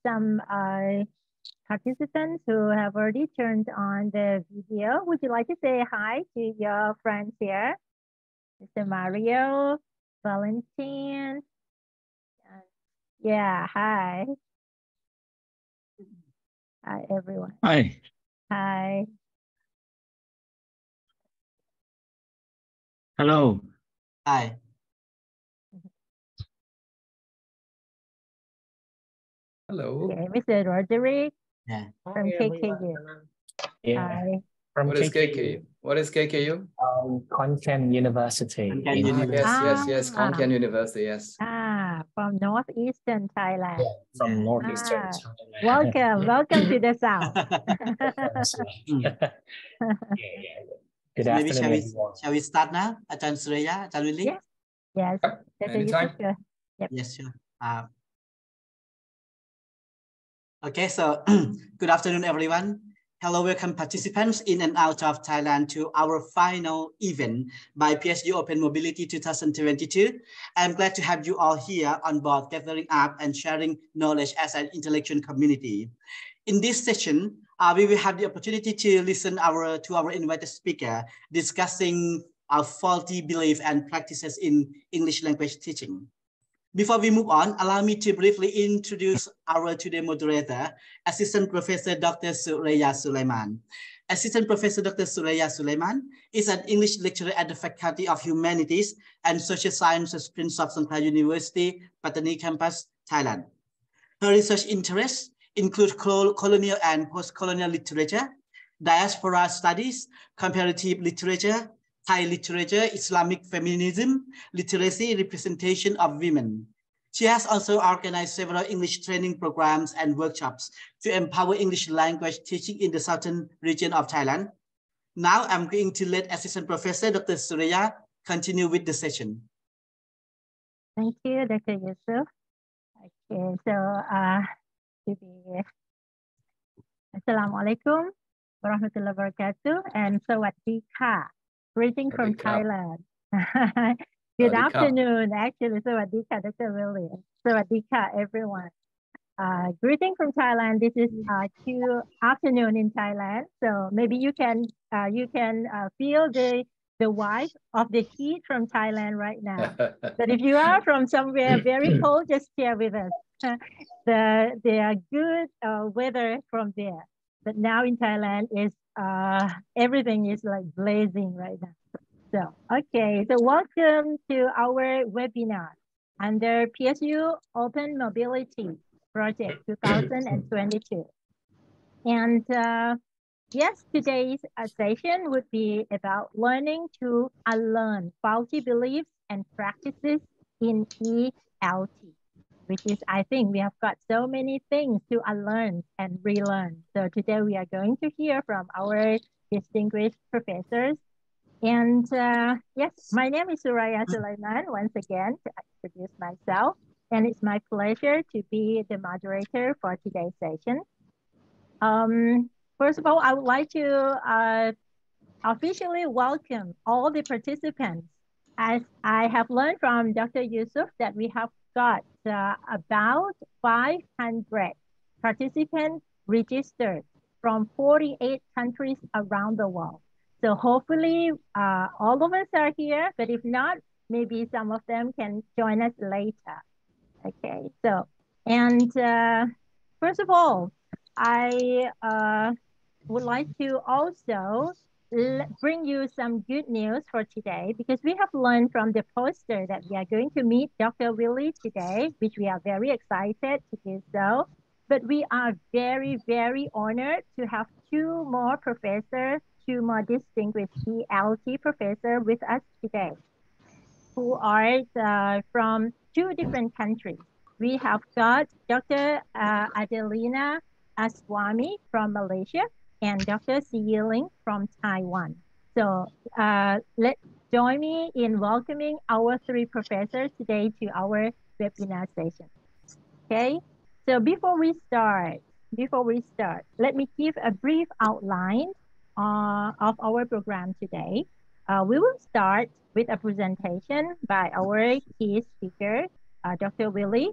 some participants who have already turned on the video. Would you like to say hi to your friends here? Mr. Mario, Valentine. Yeah, hi. Hi, everyone. Hi. Hi. Hello. Hi. Hello. Okay, Mr. Roderick from Hi, KKU. Yeah. Hi. From What is KKU? What is KKU? Konkan University. Yes. Konkan University, yes. From northeastern Thailand. Yeah, from northeastern Thailand. Welcome to the south. Good so maybe afternoon, shall we start now? Ajahn Surya, Ajahn Willy? Yes. Anytime. Yep. Yes, sure. Okay, so good afternoon, everyone. Hello, welcome participants in and out of Thailand to our final event by PSU Open Mobility 2022. I'm glad to have you all here on board, gathering up and sharing knowledge as an intellectual community. In this session, we will have the opportunity to listen to our invited speaker discussing our faulty belief and practices in English language teaching. Before we move on, allow me to briefly introduce our today moderator, Assistant Professor Dr. Surya Sulaiman. Assistant Professor Dr. Surya Sulaiman is an English lecturer at the Faculty of Humanities and Social Sciences, Prince of Songkhla University, Pattani Campus, Thailand. Her research interests include colonial and post-colonial literature, diaspora studies, comparative literature, Thai literature, Islamic feminism, literacy, representation of women. She has also organized several English training programs and workshops to empower English language teaching in the southern region of Thailand. Now I'm going to let Assistant Professor Dr. Surya continue with the session. Thank you, Dr. Yusuf. Okay, so Assalamualaikum warahmatullahi wabarakatuh and Sawadee Ka. Greeting from Thailand. Good afternoon, actually. Sawadee Ka, Dr. Willy. Sawadee Ka, everyone. Greeting from Thailand. This is 2 afternoon in Thailand. So maybe you can feel the vibe of the heat from Thailand right now. But if you are from somewhere very cold, just share with us. There are good weather from there. But now in Thailand is everything is like blazing right now. So okay, so welcome to our webinar under PSU Open Mobility Project 2022. And yes, today's session would be about learning to unlearn faulty beliefs and practices in ELT, which is, I think we have got so many things to unlearn and relearn. So today we are going to hear from our distinguished professors. And yes, my name is Surya Sulaiman, once again, to introduce myself. And it's my pleasure to be the moderator for today's session. First of all, I would like to officially welcome all the participants. As I have learned from Dr. Yusuf that we have got about 500 participants registered from 48 countries around the world. So hopefully all of us are here, but if not, maybe some of them can join us later. Okay, so, and first of all, I would like to also bring you some good news for today, because we have learned from the poster that we are going to meet Dr. Willy today, which we are very excited to do so. But we are very, very honored to have 2 more professors, 2 more distinguished ELT professors with us today, who are from 2 different countries. We have got Dr. Adelina Aswami from Malaysia and Dr. Siyiling from Taiwan. So let's join me in welcoming our 3 professors today to our webinar session. Okay, so before we start, let me give a brief outline of our program today. We will start with a presentation by our key speaker, Dr. Willy,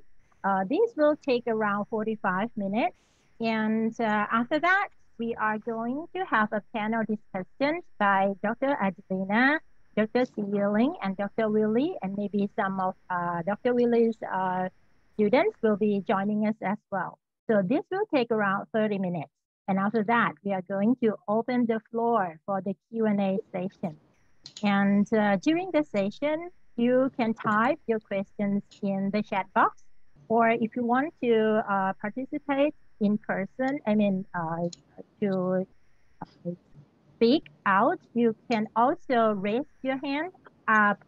This will take around 45 minutes. And after that, we are going to have a panel discussion by Dr. Adelina, Dr. Willy, and Dr. Willy, and maybe some of Dr. Willy's students will be joining us as well. So this will take around 30 minutes. And after that, we are going to open the floor for the Q&A session. And during the session, you can type your questions in the chat box, or if you want to participate in person, to speak out, you can also raise your hand,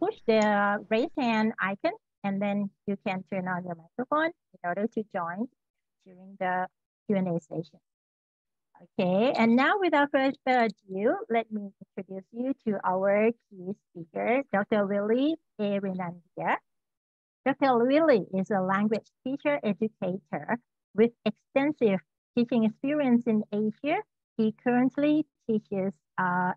push the raise hand icon, and then you can turn on your microphone in order to join during the Q&A session. Okay, and now without further ado, let me introduce you to our key speaker, Dr. Willy A. Renandya. Dr. Willy is a language teacher educator with extensive teaching experience in Asia. He currently teaches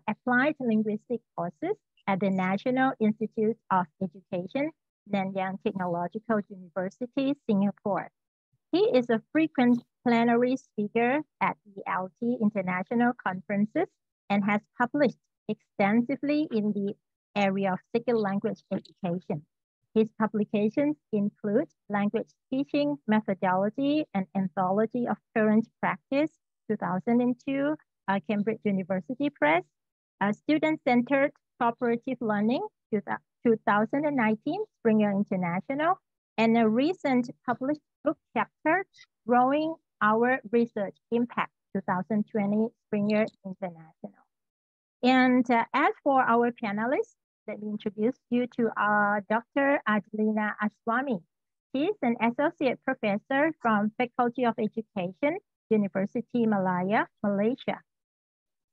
applied linguistic courses at the National Institute of Education, Nanyang Technological University, Singapore. He is a frequent plenary speaker at ELT international conferences and has published extensively in the area of second language education. His publications include Language Teaching Methodology and Anthology of Current Practice, 2002, Cambridge University Press, Student-Centered Cooperative Learning, 2019, Springer International, and a recent published book chapter, Growing Our Research Impact, 2020, Springer International. And as for our panelists, let me introduce you to Dr. Adelina Aswami. She is an associate professor from Faculty of Education, University Malaya, Malaysia.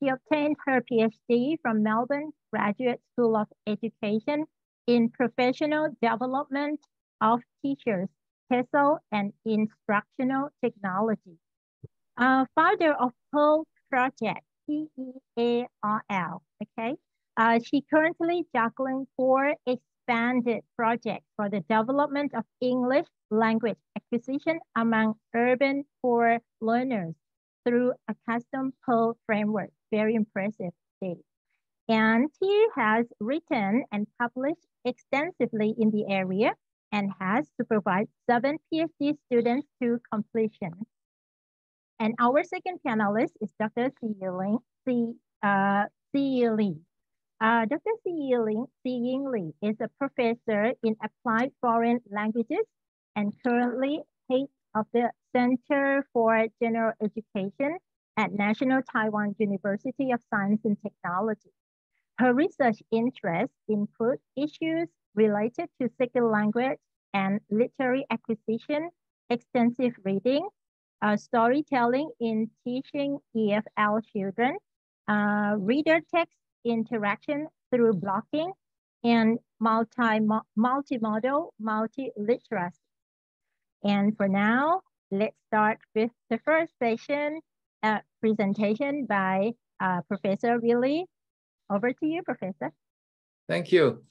She obtained her PhD from Melbourne Graduate School of Education in Professional Development of Teachers, TESOL, and Instructional Technology. Founder of PEARL Project, P-E-A-R-L, okay? She currently juggling 4 expanded projects for the development of English language acquisition among urban poor learners through a custom PEARL framework. Very impressive indeed. And he has written and published extensively in the area and has supervised 7 PhD students to completion. And our second panelist is Dr. Willy. Dr. Willy is a professor in applied foreign languages and currently head of the Center for General Education at National Taiwan University of Science and Technology. Her research interests include issues related to second language and literary acquisition, extensive reading, storytelling in teaching EFL children, reader text interaction through blocking, and multimodal multiliteracy. And for now, let's start with the first session presentation by Professor Willy. Over to you, Professor. Thank you.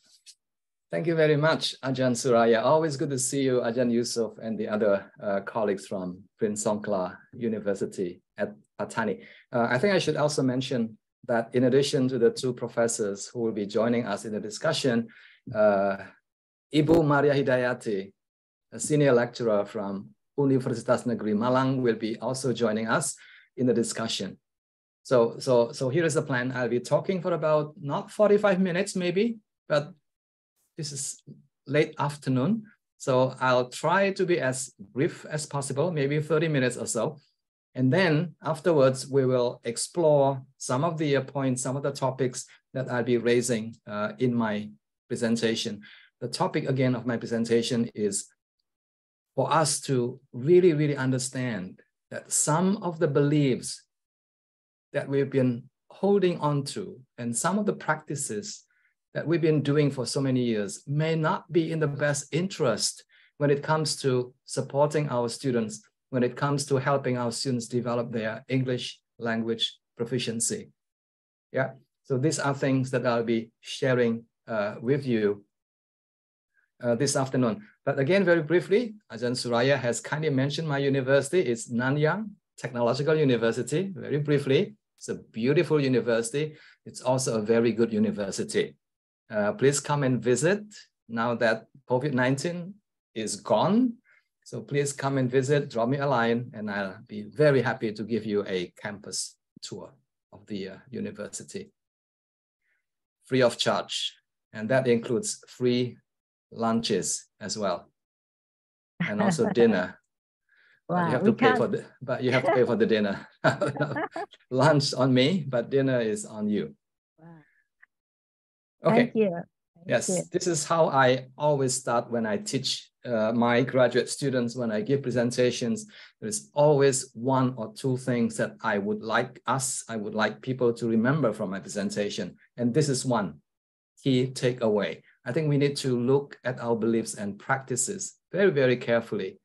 Thank you very much, Ajahn Suraya. Always good to see you, Ajahn Yusuf, and the other colleagues from Prince Songkla University at Patani. I think I should also mention that in addition to the 2 professors who will be joining us in the discussion, Ibu Maria Hidayati, a senior lecturer from Universitas Negeri Malang, will be also joining us in the discussion. So here is the plan. I'll be talking for about not 45 minutes maybe, but this is late afternoon. So I'll try to be as brief as possible, maybe 30 minutes or so. And then afterwards, we will explore some of the points, some of the topics that I'll be raising in my presentation. The topic again of my presentation is for us to really understand that some of the beliefs that we've been holding on to and some of the practices that we've been doing for so many years may not be in the best interest when it comes to supporting our students, when it comes to helping our students develop their English language proficiency. Yeah, so these are things that I'll be sharing with you this afternoon. But again, very briefly, Ajahn Suraya has kindly mentioned my university. It's Nanyang Technological University. Very briefly, it's a beautiful university. It's also a very good university. Please come and visit now that COVID-19 is gone. So please come and visit, drop me a line, and I'll be very happy to give you a campus tour of the university. Free of charge. And that includes free lunches as well. And also dinner. Wow, but you have to pay for the, but you have to pay for the dinner. Lunch on me, but dinner is on you. Wow. Okay. Thank you. Yes, this is how I always start when I teach my graduate students. When I give presentations, there's always one or two things that I would like people to remember from my presentation. And this is one key takeaway. I think we need to look at our beliefs and practices very, very carefully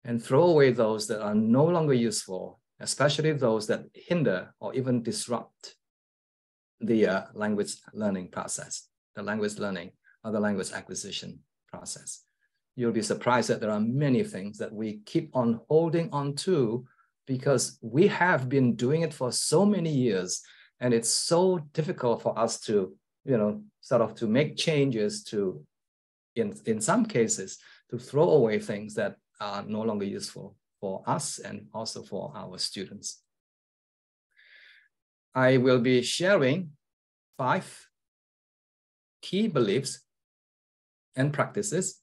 and throw away those that are no longer useful, especially those that hinder or even disrupt the language learning process, the language learning or the language acquisition process. You'll be surprised that there are many things that we keep on holding on to because we have been doing it for so many years, and it's so difficult for us to, sort of to make changes to, in some cases, to throw away things that are no longer useful for us and also for our students. I will be sharing 5 key beliefs and practices.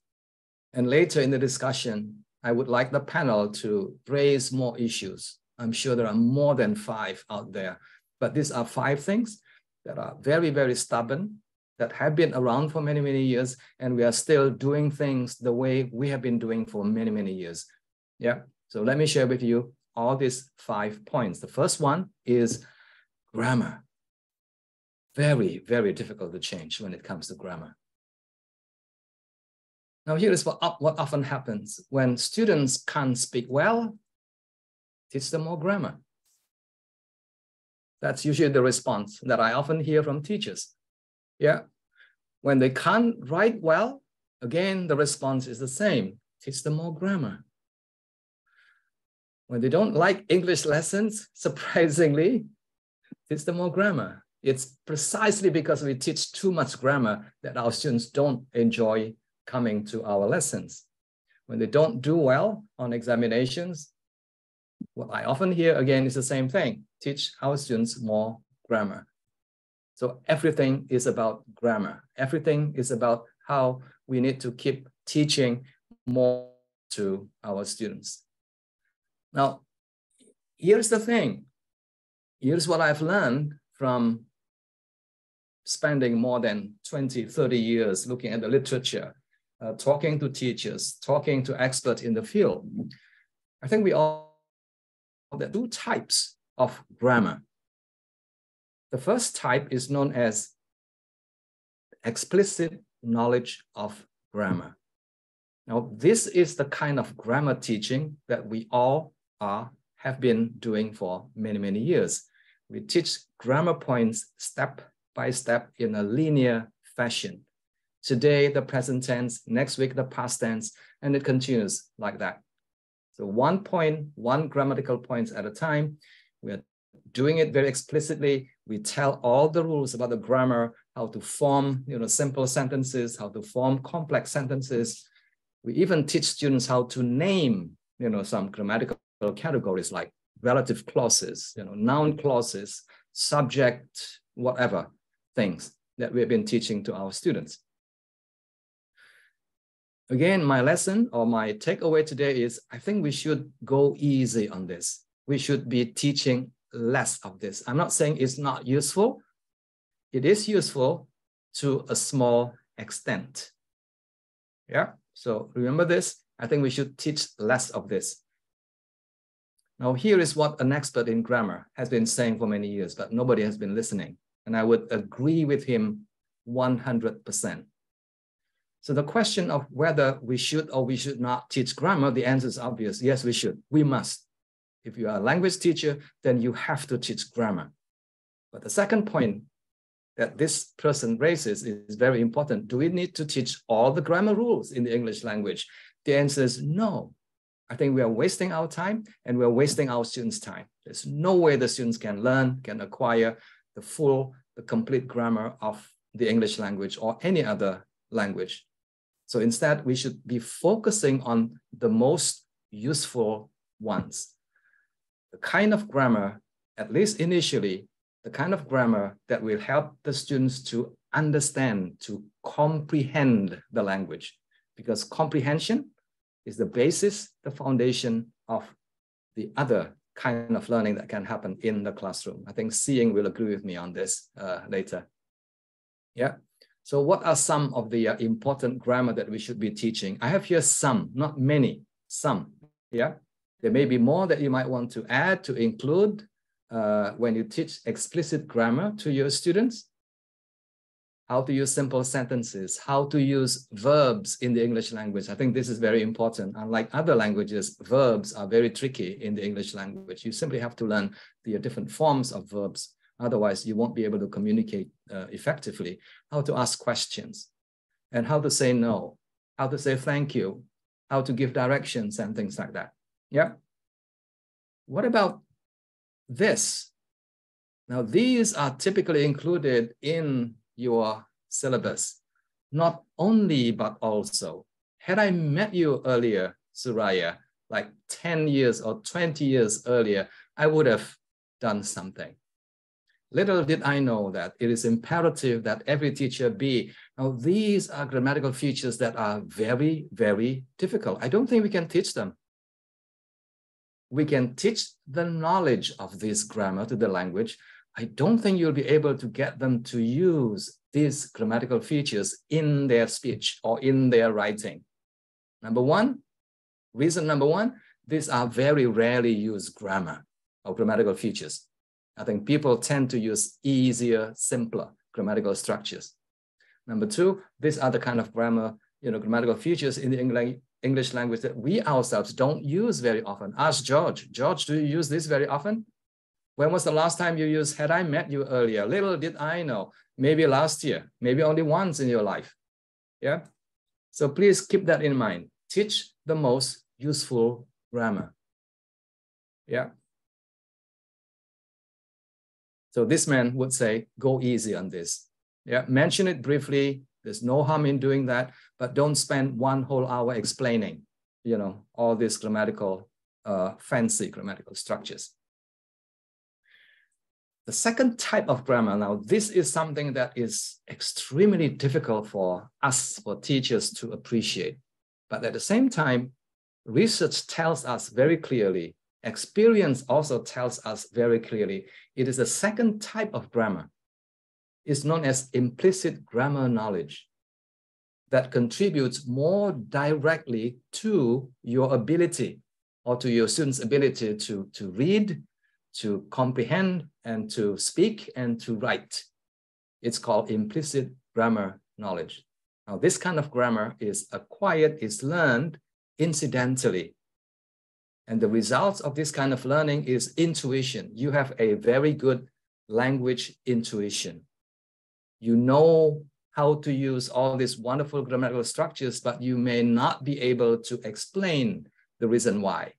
And later in the discussion, I would like the panel to raise more issues. I'm sure there are more than 5 out there, but these are 5 things that are very, very stubborn, that have been around for many, many years, and we are still doing things the way we have been doing for many, many years. Yeah, so let me share with you all these 5 points. The first one is grammar. Very, very difficult to change when it comes to grammar. Now, here is what often happens when students can't speak well. Teach them more grammar. That's usually the response that I often hear from teachers. Yeah, when they can't write well, again, the response is the same. Teach them more grammar. When they don't like English lessons, surprisingly, teach them more grammar. It's precisely because we teach too much grammar that our students don't enjoy coming to our lessons. When they don't do well on examinations, what I often hear again is the same thing. Teach our students more grammar. So everything is about grammar. Everything is about how we need to keep teaching more to our students. Now, here's the thing. Here's what I've learned from spending more than 20, 30 years looking at the literature, talking to teachers, talking to experts in the field. I think we all know there are 2 types of grammar. The first type is known as explicit knowledge of grammar. Now, this is the kind of grammar teaching that we all have been doing for many, many years. We teach grammar points step by step in a linear fashion. Today, the present tense, next week, the past tense, and it continues like that. So 1 point, 1 grammatical point at a time. We are doing it very explicitly. We tell all the rules about the grammar, how to form simple sentences, how to form complex sentences. We even teach students how to name some grammatical categories like relative clauses, noun clauses, subject, whatever things that we've been teaching to our students. Again, my lesson or my takeaway today is I think we should go easy on this. We should be teaching less of this. I'm not saying it's not useful. It is useful to a small extent. Yeah, so remember this. I think we should teach less of this. Now, here is what an expert in grammar has been saying for many years, but nobody has been listening. And I would agree with him 100%. So the question of whether we should or we should not teach grammar, the answer is obvious. Yes, we should. We must. If you are a language teacher, then you have to teach grammar. But the second point that this person raises is very important. Do we need to teach all the grammar rules in the English language? The answer is no. I think we are wasting our time and we're wasting our students' time. There's no way the students can learn, can acquire the complete grammar of the English language or any other language. So instead, we should be focusing on the most useful ones. The kind of grammar, at least initially, the kind of grammar that will help the students to understand, to comprehend the language, because comprehension is the basis, the foundation of the other kind of learning that can happen in the classroom. I think Seeing will agree with me on this later. Yeah. So what are some of the important grammar that we should be teaching? I have here some, not many, some. Yeah. There may be more that you might want to add, to include when you teach explicit grammar to your students. How to use simple sentences, how to use verbs in the English language. I think this is very important. Unlike other languages, verbs are very tricky in the English language. You simply have to learn the different forms of verbs. Otherwise, you won't be able to communicate effectively. How to ask questions and how to say no, how to say thank you, how to give directions and things like that. Yeah. What about this? Now, these are typically included in your syllabus, not only, but also. Had I met you earlier, Suraya, like 10 years or 20 years earlier, I would have done something. Little did I know that it is imperative that every teacher be. Now, these are grammatical features that are very, very difficult. I don't think we can teach them. We can teach the knowledge of this grammar to the language. I don't think you'll be able to get them to use these grammatical features in their speech or in their writing. Reason number one, these are very rarely used grammar or grammatical features. I think people tend to use easier, simpler grammatical structures. Number two, these are the kind of grammatical features in the English language that we ourselves don't use very often. Ask George. George, do you use this very often? When was the last time you used, had I met you earlier? Little did I know, maybe last year, maybe only once in your life. Yeah. So please keep that in mind. Teach the most useful grammar. Yeah. So this man would say, go easy on this. Yeah. Mention it briefly. There's no harm in doing that, but don't spend one whole hour explaining, all these fancy grammatical structures. The second type of grammar, now this is something that is extremely difficult for us, for teachers to appreciate. But at the same time, research tells us very clearly, experience also tells us very clearly, it is a second type of grammar. It's known as implicit grammar knowledge that contributes more directly to your ability or to your students' ability to read, to comprehend, and to speak, and to write. It's called implicit grammar knowledge. Now, this kind of grammar is acquired, is learned incidentally. And the results of this kind of learning is intuition. You have a very good language intuition. You know how to use all these wonderful grammatical structures, but you may not be able to explain the reason why.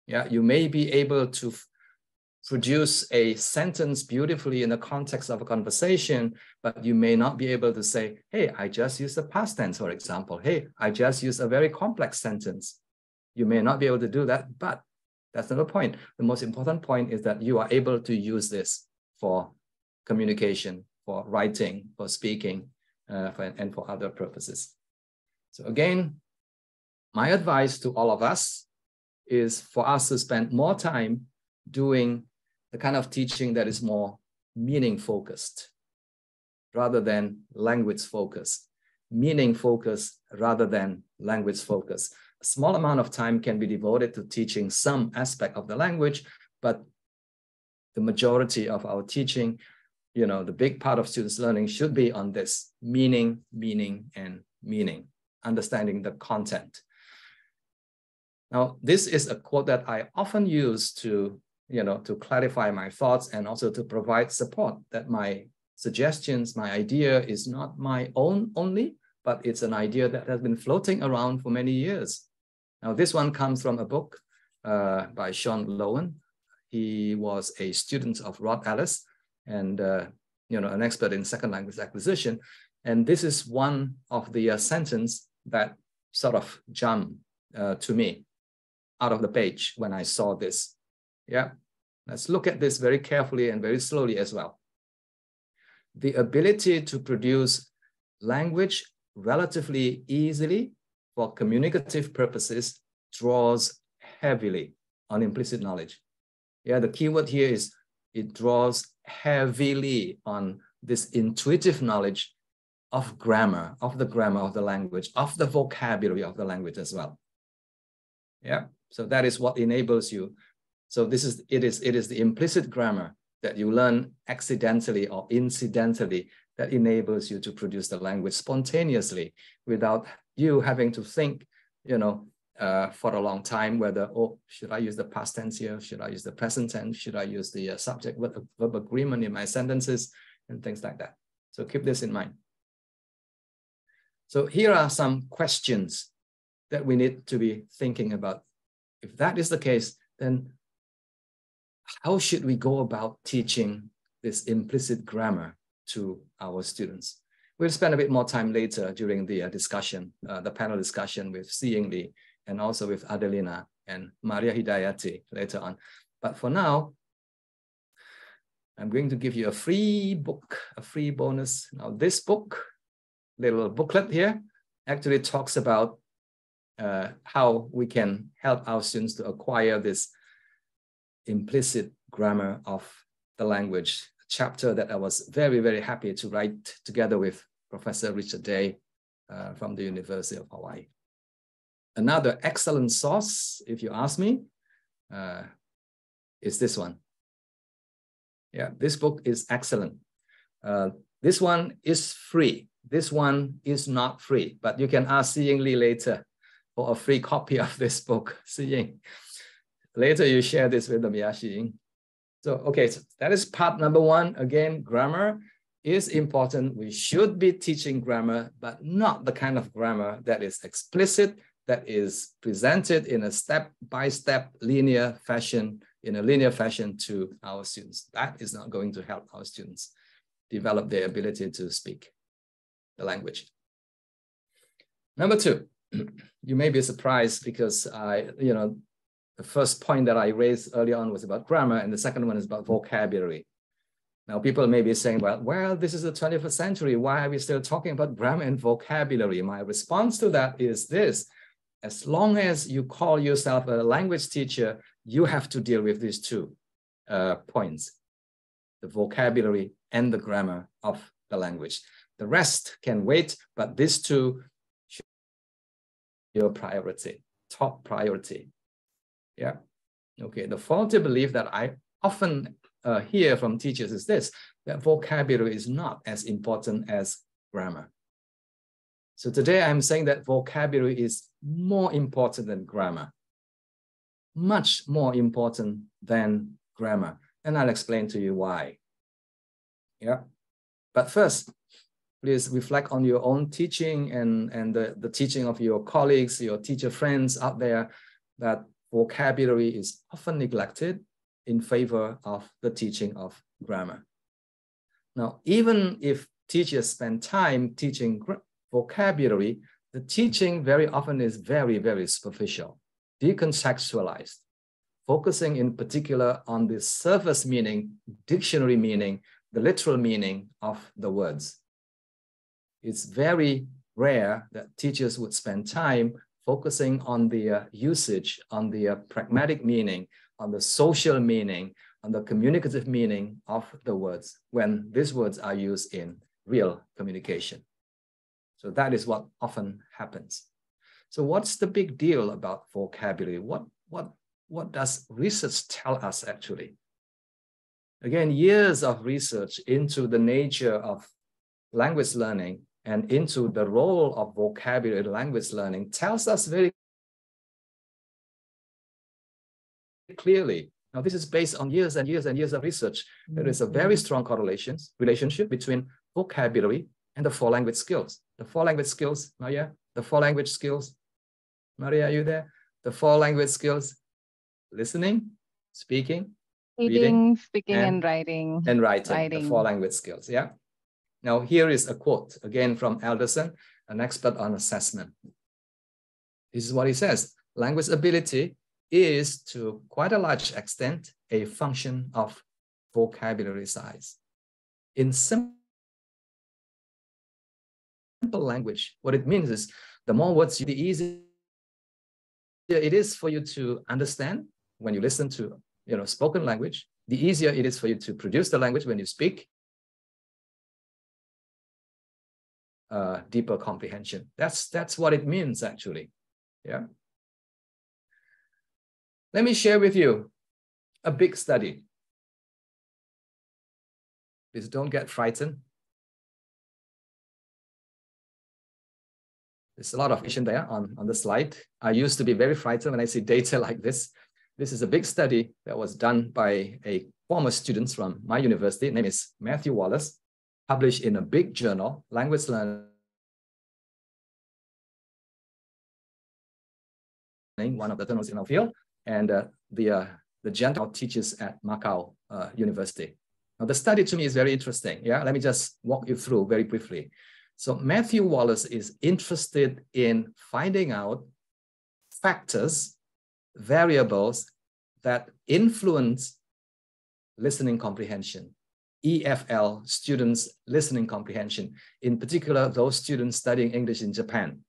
Yeah, you may be able to produce a sentence beautifully in the context of a conversation, but you may not be able to say, hey, I just used a past tense, for example. Hey, I just used a very complex sentence. You may not be able to do that, but that's not the point. The most important point is that you are able to use this for communication, for writing, for speaking, and for other purposes. So again, my advice to all of us is for us to spend more time doing the kind of teaching that is more meaning focused rather than language focused, meaning focused rather than language focused. A small amount of time can be devoted to teaching some aspect of the language, but the majority of our teaching, the big part of students' learning should be on this meaning, and meaning, understanding the content. Now, this is a quote that I often use to clarify my thoughts and also to provide support that my suggestions, my idea is not my own only, but it's an idea that has been floating around for many years. Now, this one comes from a book by Sean Lowen. He was a student of Rod Ellis and an expert in second language acquisition. And this is one of the sentence that sort of jumped to me out of the page when I saw this. Yeah, let's look at this very carefully and very slowly as well. The ability to produce language relatively easily for communicative purposes draws heavily on implicit knowledge. Yeah, the keyword here is it draws heavily on this intuitive knowledge of grammar, of the language, of the vocabulary of the language as well. Yeah, so that is what enables you. So it is the implicit grammar that you learn accidentally or incidentally that enables you to produce the language spontaneously without you having to think, for a long time whether, should I use the past tense here? Should I use the present tense? Should I use the subject verb agreement in my sentences and things like that? So keep this in mind. So here are some questions that we need to be thinking about. If that is the case, then how should we go about teaching this implicit grammar to our students? We'll spend a bit more time later during the discussion, the panel discussion with Seeing Lee and also with Adelina and Maria Hidayati later on. But for now, I'm going to give you a free book, a free bonus. Now this book, little booklet here, actually talks about how we can help our students to acquire this implicit grammar of the language, a chapter that I was very, very happy to write together with Professor Richard Day from the University of Hawaii. Another excellent source, if you ask me, is this one. Yeah, this book is excellent. This one is free. This one is not free, but you can ask Seeing Lee later for a free copy of this book, Seeing. Later, you share this with them, yeah, Xiying. So, okay, so that is part number one. Again, grammar is important. We should be teaching grammar, but not the kind of grammar that is explicit, that is presented in a step-by-step linear fashion, to our students. That is not going to help our students develop their ability to speak the language. Number two, you may be surprised because the first point that I raised earlier on was about grammar, and the second one is about vocabulary. Now, people may be saying, well, this is the 21st century. Why are we still talking about grammar and vocabulary? My response to that is this: as long as you call yourself a language teacher, you have to deal with these two points, the vocabulary and the grammar of the language. The rest can wait, but these two should be your priority, top priority. Yeah, okay. The faulty belief that I often hear from teachers is this, that vocabulary is not as important as grammar. So today I'm saying that vocabulary is more important than grammar, much more important than grammar. And I'll explain to you why. Yeah, but first, please reflect on your own teaching and the teaching of your colleagues, your teacher friends out there, that vocabulary is often neglected in favor of the teaching of grammar. Now, even if teachers spend time teaching vocabulary, the teaching very often is very, very superficial, decontextualized, focusing in particular on the surface meaning, dictionary meaning, the literal meaning of the words. It's very rare that teachers would spend time focusing on the usage, on the pragmatic meaning, on the social meaning, on the communicative meaning of the words when these words are used in real communication. So that is what often happens. So what's the big deal about vocabulary? What does research tell us actually? Again, years of research into the nature of language learning and into the role of vocabulary in language learning tells us very clearly Now, this is based on years and years and years of research. There is a very strong relationship between vocabulary and the four language skills. The four language skills, Maria, the four language skills. Maria, are you there? The four language skills: listening, speaking, reading, speaking, and writing. And writing, the four language skills, yeah? Now, here is a quote, again from Alderson, an expert on assessment. This is what he says: language ability is, to quite a large extent, a function of vocabulary size. In simple language, what it means is the more words, the easier it is for you to understand when you listen to spoken language, the easier it is for you to produce the language when you speak. Deeper comprehension. That's what it means, actually. Yeah. Let me share with you a big study. Please don't get frightened. There's a lot of vision there on the slide. I used to be very frightened when I see data like this. This is a big study that was done by a former student from my university. His name is Matthew Wallace, published in a big journal, Language Learning, one of the journals in our field, and the gentleman teaches at Macau University. Now, the study to me is very interesting. Yeah, let me just walk you through very briefly. So Matthew Wallace is interested in finding out factors, variables that influence listening comprehension, EFL, students' listening comprehension, in particular, those students studying English in Japan.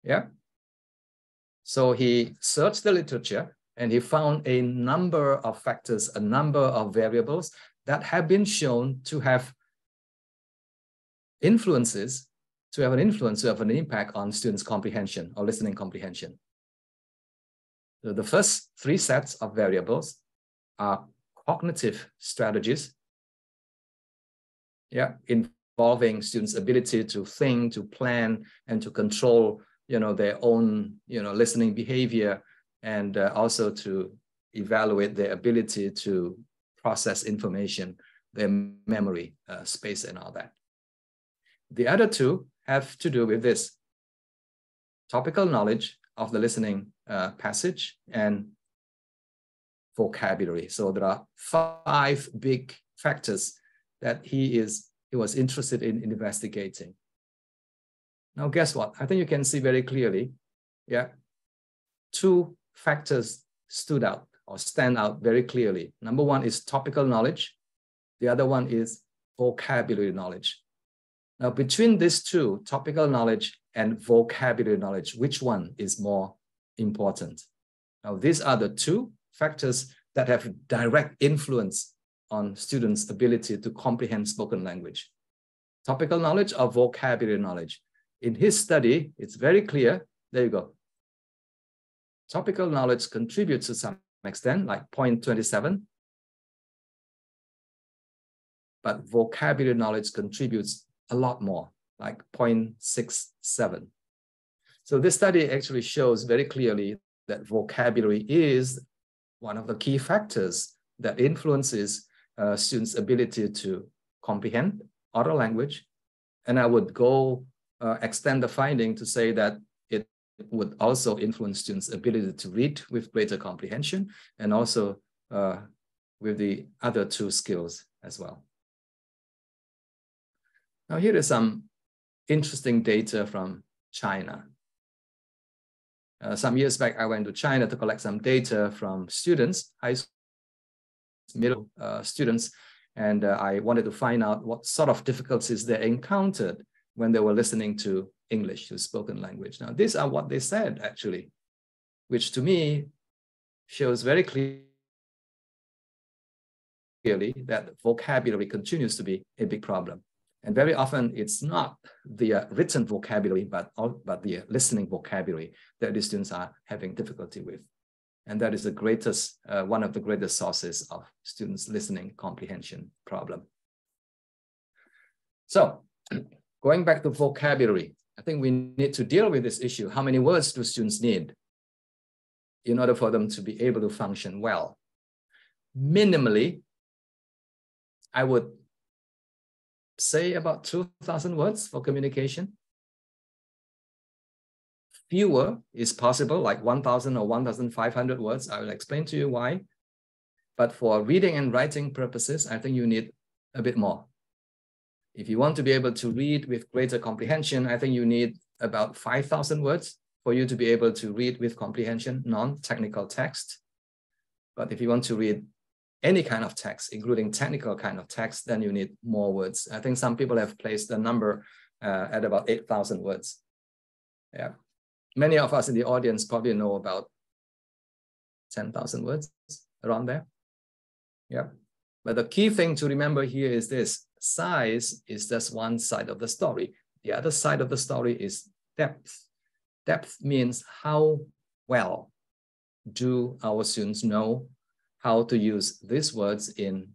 Yeah. So he searched the literature and he found a number of factors, a number of variables that have been shown to have influences, to have an impact on students' comprehension or listening comprehension. So the first three sets of variables are cognitive strategies, yeah, involving students' ability to think, to plan, and to control their own, listening behavior, and also to evaluate their ability to process information, their memory space and all that. The other two have to do with this: topical knowledge of the listening passage and vocabulary. So there are 5 big factors that he was interested in investigating. Now, guess what? I think you can see very clearly, yeah, 2 factors stood out or stand out very clearly. Number one is topical knowledge. The other one is vocabulary knowledge. Now, between these two, topical knowledge and vocabulary knowledge, which one is more important? Now, these are the 2 factors that have direct influence on students' ability to comprehend spoken language. Topical knowledge or vocabulary knowledge. In his study, it's very clear. There you go. Topical knowledge contributes to some extent, like 0.27. But vocabulary knowledge contributes a lot more, like 0.67. So this study actually shows very clearly that vocabulary is one of the key factors that influences students' ability to comprehend oral language. And I would go extend the finding to say that it would also influence students' ability to read with greater comprehension, and also with the other 2 skills as well. Now, here is some interesting data from China. Some years back, I went to China to collect some data from students, high school, middle students, and I wanted to find out what sort of difficulties they encountered when they were listening to English, to spoken language. Now, these are what they said, actually, which to me shows very clearly that vocabulary continues to be a big problem. And very often it's not the written vocabulary, but the listening vocabulary that the students are having difficulty with. And that is the greatest, one of the greatest sources of students' listening comprehension problem. So, going back to vocabulary, I think we need to deal with this issue. How many words do students need? in order for them to be able to function well. Minimally, I would say about 2,000 words for communication. Fewer is possible, like 1,000 or 1,500 words. I will explain to you why. But for reading and writing purposes, I think you need a bit more. If you want to be able to read with greater comprehension, I think you need about 5,000 words for you to be able to read with comprehension, non-technical text. But if you want to read any kind of text, including technical kind of text, then you need more words. I think some people have placed the number at about 8,000 words. Yeah. Many of us in the audience probably know about 10,000 words, around there. Yeah. But the key thing to remember here is this: size is just one side of the story. The other side of the story is depth. Depth means how well do our students know how to use these words in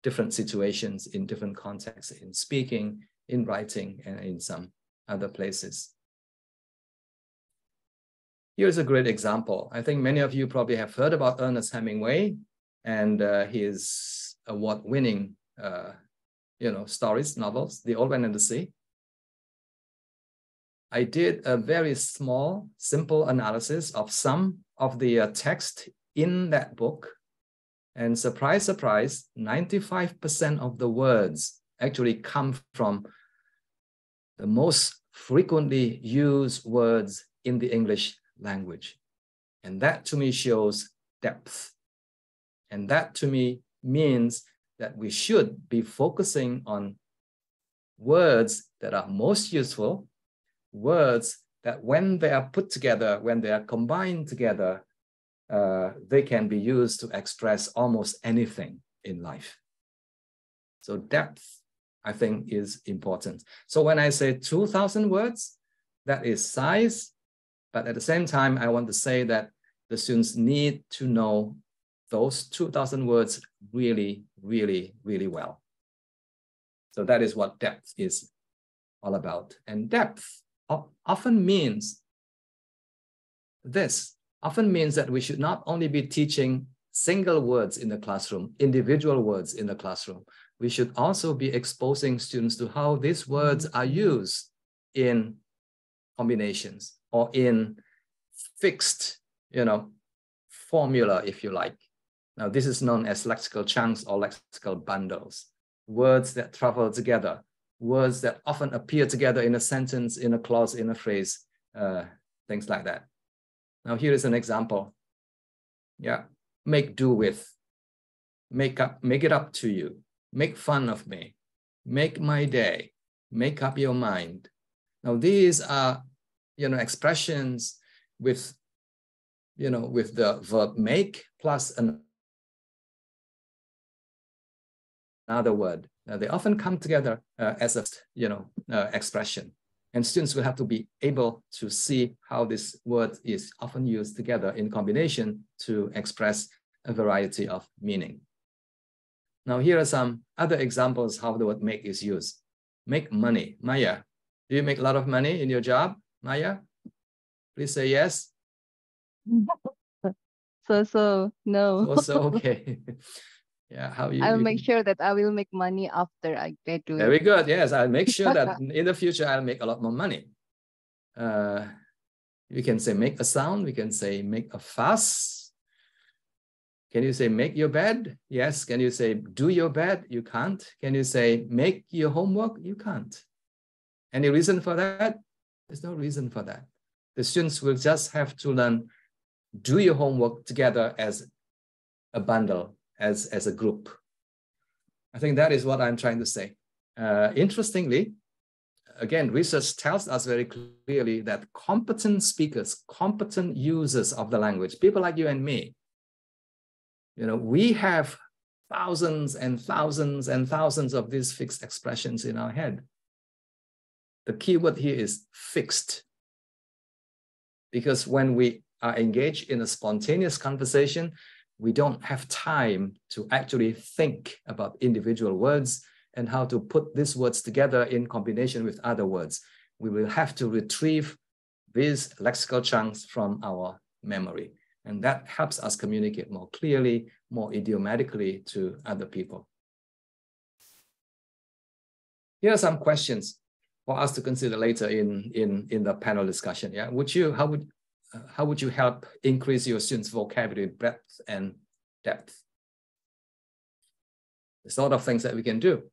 different situations, in different contexts, in speaking, in writing, and in some other places. Here's a great example. I think many of you probably have heard about Ernest Hemingway and his award-winning stories, novels, The Old Man and the Sea. I did a very small, simple analysis of some of the text in that book. And surprise, surprise, 95% of the words actually come from the most frequently used words in the English language. And that to me shows depth. And that to me means that we should be focusing on words that are most useful, words that when they are put together, when they are combined together, they can be used to express almost anything in life. So depth, I think, is important. So when I say 2,000 words, that is size, but at the same time, I want to say that the students need to know those 2,000 words really, really, really well. So that is what depth is all about. And depth often means this. Often means that we should not only be teaching single words in the classroom, individual words in the classroom. We should also be exposing students to how these words are used in combinations or in fixed, formula, if you like. Now, this is known as lexical chunks or lexical bundles. Words that travel together, words that often appear together in a sentence, in a clause, in a phrase, things like that. Now, here is an example. Yeah, make do with, make it up to you, make fun of me, make my day, make up your mind. Now, these are, expressions with, with the verb make plus another word. Now, they often come together as a, expression. And students will have to be able to see how this word is often used together in combination to express a variety of meaning. Now, here are some other examples how the word make is used. Make money. Maya, do you make a lot of money in your job? Maya, please say yes. No. Also, okay. Yeah, how you? I'll make sure that I will make money after I graduate. Very good. Yes, I'll make sure that in the future I'll make a lot more money. We can say make a sound. We can say make a fuss. Can you say make your bed? Yes. Can you say do your bed? You can't. Can you say make your homework? You can't. Any reason for that? There's no reason for that. The students will just have to learn do your homework together as a bundle, as a group. I think that is what I'm trying to say. Interestingly, again, research tells us very clearly that competent speakers, competent users of the language, people like you and me, we have thousands and thousands and thousands of these fixed expressions in our head. The key word here is fixed. Because when we are engaged in a spontaneous conversation, we don't have time to actually think about individual words and how to put these words together in combination with other words. We will have to retrieve these lexical chunks from our memory. And that helps us communicate more clearly, more idiomatically to other people. Here are some questions for us to consider later in the panel discussion. Yeah, how would you help increase your students' vocabulary breadth and depth? There's a lot of things that we can do.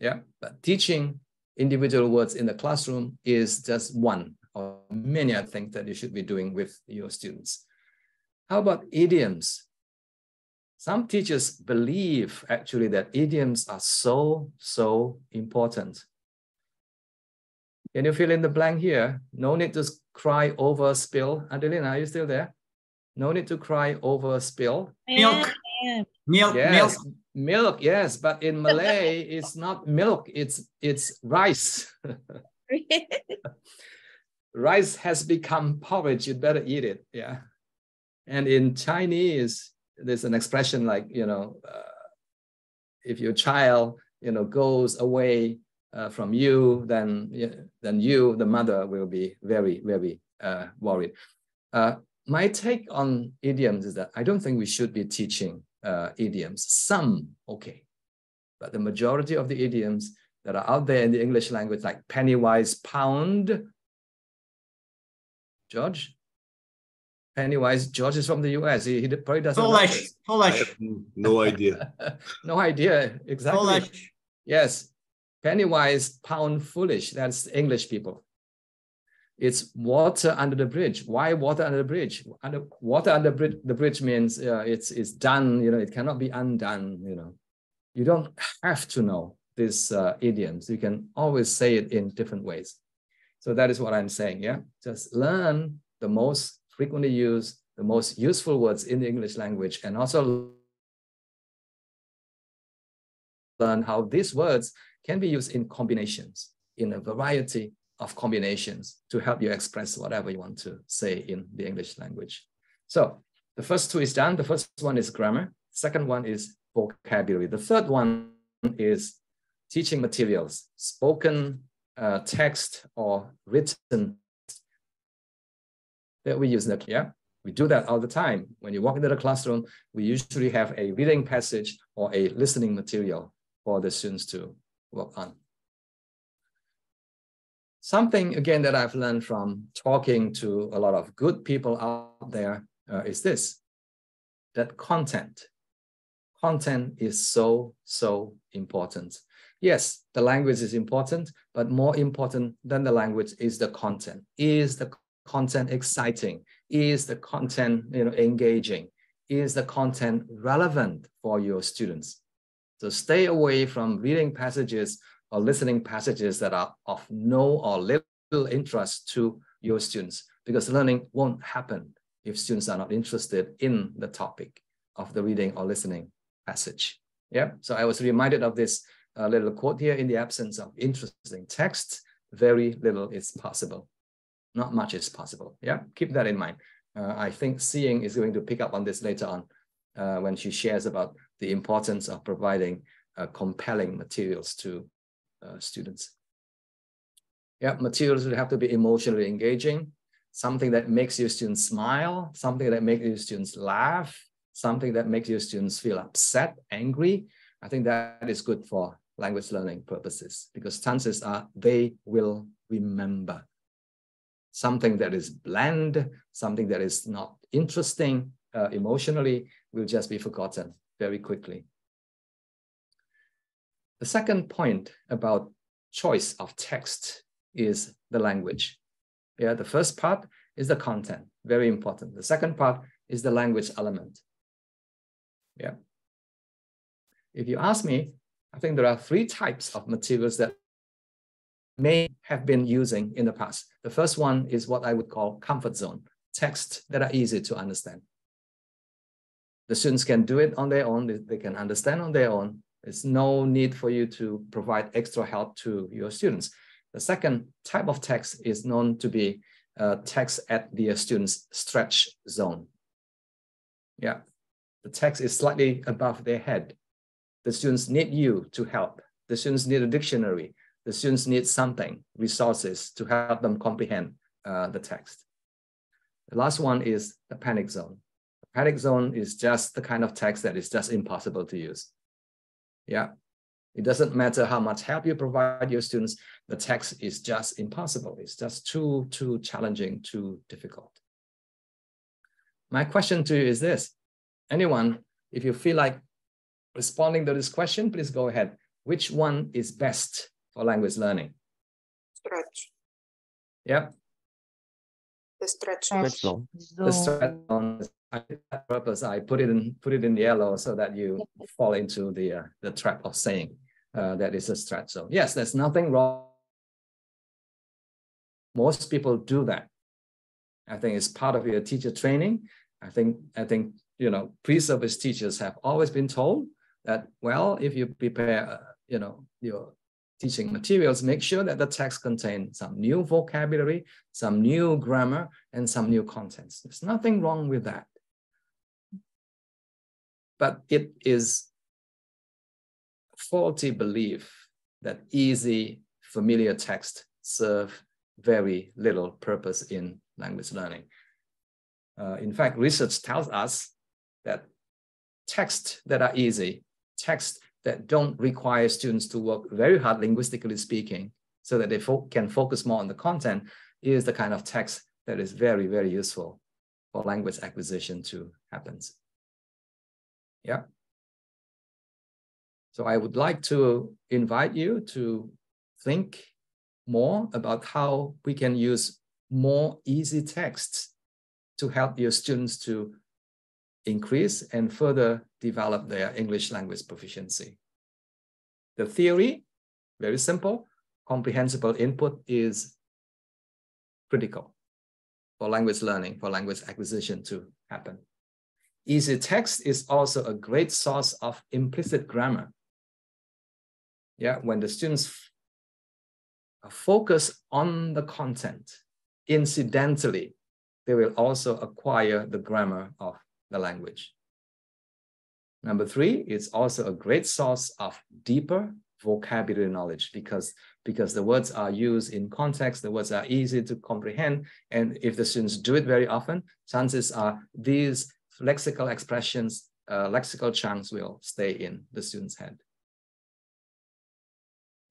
Yeah, but teaching individual words in the classroom is just one of many other things that you should be doing with your students. How about idioms? Some teachers believe actually that idioms are so important. Can you fill in the blank here? No need to cry over spill. Adelina, are you still there? No need to cry over spill. Milk. Milk. Yes, milk, yes, but in Malay, it's not milk, it's rice. Rice has become porridge, you'd better eat it, yeah. And in Chinese, there's an expression like, if your child, goes away from you, then you, the mother, will be very, very worried. My take on idioms is that I don't think we should be teaching idioms. Some, okay. But the majority of the idioms that are out there in the English language, like penny wise pound. George? Pennywise, George is from the US. He probably doesn't know this. Polish. No idea. No idea, exactly. Polish. Yes, Pennywise, pound foolish. That's English people. It's water under the bridge. Why water under the bridge? Water under the bridge means it's done. It cannot be undone. You don't have to know these idioms. You can always say it in different ways. So that is what I'm saying. Yeah, just learn the most frequently used, the most useful words in the English language, and also learn how these words can be used in combinations, in a variety of combinations to help you express whatever you want to say in the English language. So the first two is done. The first one is grammar. Second one is vocabulary. The third one is teaching materials, spoken text or written that we use in the, yeah? We do that all the time. When you walk into the classroom, we usually have a reading passage or a listening material for the students to work on. Something, again, that I've learned from talking to a lot of good people out there is this, that content is so important. Yes, the language is important, but more important than the language is the content. Is the content exciting? Is the content engaging? Is the content relevant for your students? So stay away from reading passages or listening passages that are of no or little interest to your students, because learning won't happen if students are not interested in the topic of the reading or listening passage. Yeah, so I was reminded of this little quote here: in the absence of interesting text, very little is possible. Not much is possible. Yeah, keep that in mind. I think Seeing is going to pick up on this later on when she shares about the importance of providing compelling materials to students. Yeah, materials will have to be emotionally engaging, something that makes your students smile, something that makes your students laugh, something that makes your students feel upset, angry. I think that is good for language learning purposes, because chances are they will remember. Something that is bland, something that is not interesting emotionally will just be forgotten very quickly. The second point about choice of text is the language. Yeah, the first part is the content, very important. The second part is the language element. Yeah. If you ask me, I think there are three types of materials that may have been using in the past. The first one is what I would call comfort zone, texts that are easy to understand. The students can do it on their own, they can understand on their own. There's no need for you to provide extra help to your students. The second type of text is known to be text at the student's stretch zone. Yeah, the text is slightly above their head. The students need you to help. The students need a dictionary. The students need something, resources to help them comprehend the text. The last one is the panic zone. The Panic zone is just the kind of text that is just impossible to use. Yeah. It doesn't matter how much help you provide your students, the text is just impossible. It's just too challenging, too difficult. My question to you is this. Anyone, if you feel like responding to this question, please go ahead. Which one is best for language learning? Stretch. Yep. The stretch. The stretch on purpose. I put it in yellow so that you fall into the trap of saying that is a stretch zone. Yes, there's nothing wrong. Most people do that. I think it's part of your teacher training. I think you know, pre-service teachers have always been told that, well, if you prepare you know, your teaching materials, make sure that the text contains some new vocabulary, some new grammar, and some new contents. There's nothing wrong with that. But it is a faulty belief that easy, familiar text serve very little purpose in language learning. In fact, research tells us that texts that are easy, texts that don't require students to work very hard linguistically speaking, so that they can focus more on the content, is the kind of text that is very, very useful for language acquisition to happen. Yeah. So I would like to invite you to think more about how we can use more easy texts to help your students to increase and further develop their English language proficiency. The theory, very simple, comprehensible input is critical for language learning, for language acquisition to happen. Easy text is also a great source of implicit grammar. Yeah, when the students focus on the content, incidentally, they will also acquire the grammar of the language. Number three, it's also a great source of deeper vocabulary knowledge because the words are used in context, the words are easy to comprehend, and if the students do it very often, chances are these lexical expressions, lexical chunks will stay in the student's head.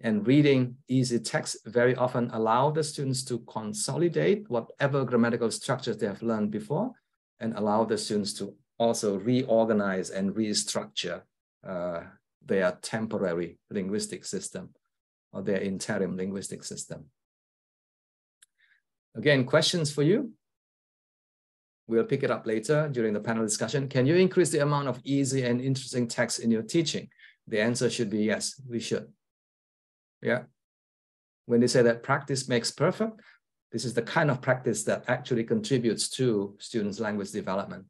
And reading easy text very often allow the students to consolidate whatever grammatical structures they have learned before and allow the students to also reorganize and restructure their temporary linguistic system or their interim linguistic system. Again, questions for you? We'll pick it up later during the panel discussion. Can you increase the amount of easy and interesting text in your teaching? The answer should be yes, we should. Yeah. When they say that practice makes perfect, this is the kind of practice that actually contributes to students' language development.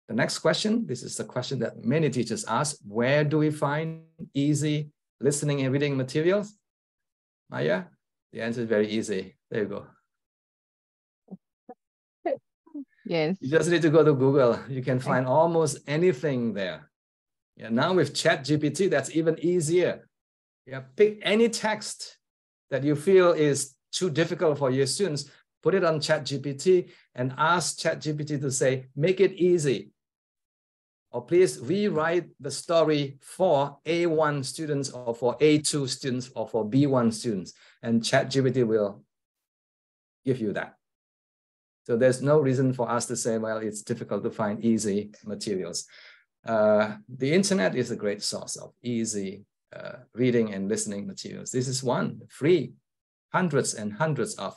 The next question, this is the question that many teachers ask, where do we find easy listening and reading materials? Maya, the answer is very easy. There you go. Yes. You just need to go to Google. You can find almost anything there. Yeah, now with ChatGPT, that's even easier. Yeah, pick any text that you feel is too difficult for your students, put it on ChatGPT and ask ChatGPT to say, make it easy. Or please rewrite the story for A1 students or for A2 students or for B1 students. And ChatGPT will give you that. So there's no reason for us to say, well, it's difficult to find easy materials. The internet is a great source of easy reading and listening materials. This is one, free, hundreds and hundreds of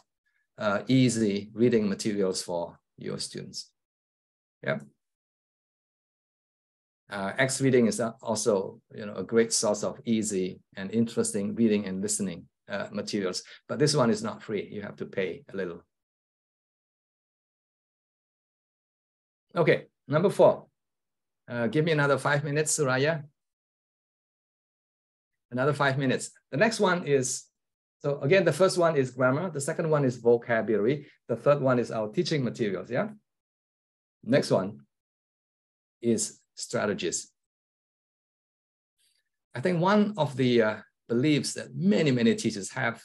easy reading materials for your students. Yeah. X reading is also, a great source of easy and interesting reading and listening materials. But this one is not free. You have to pay a little. Okay, number 4. Give me another 5 minutes, Suraya. Another 5 minutes. The next one is, so again, the first one is grammar. The second one is vocabulary. The third one is our teaching materials, yeah? Next one is strategies. I think one of the beliefs that many teachers have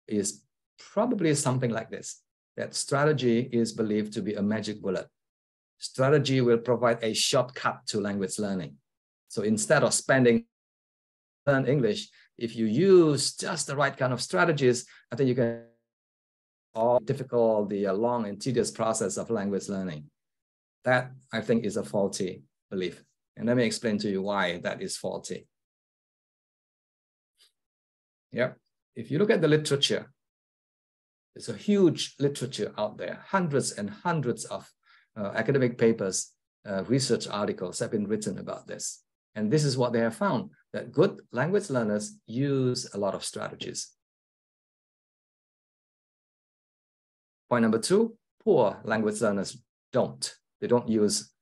is probably something like this, that strategy is believed to be a magic bullet. strategy will provide a shortcut to language learning. So instead of learn English, if you use just the right kind of strategies, I think you can all difficult, the long and tedious process of language learning. That, I think, is a faulty belief. And let me explain to you why that is faulty. Yep. If you look at the literature, there's a huge literature out there, hundreds and hundreds of academic papers, research articles have been written about this. And this is what they have found, that good language learners use a lot of strategies. Point number two, poor language learners don't. They don't use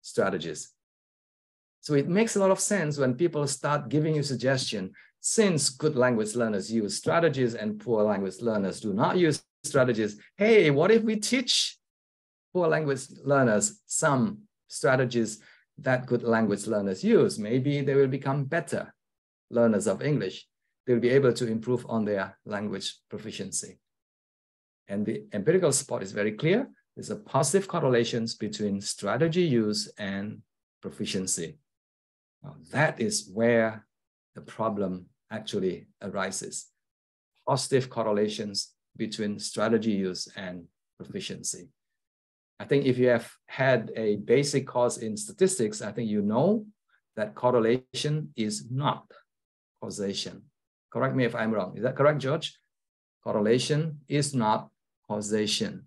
strategies. So it makes a lot of sense when people start giving you suggestion, since good language learners use strategies and poor language learners do not use strategies, hey, what if we teach poor language learners some strategies that good language learners use? Maybe they will become better learners of English. They'll be able to improve on their language proficiency. And the empirical support is very clear. There's a positive correlations between strategy use and proficiency. Now, that is where the problem actually arises. Positive correlations between strategy use and proficiency. I think if you have had a basic course in statistics, I think you know that correlation is not causation. Correct me if I'm wrong. Is that correct, George? Correlation is not causation.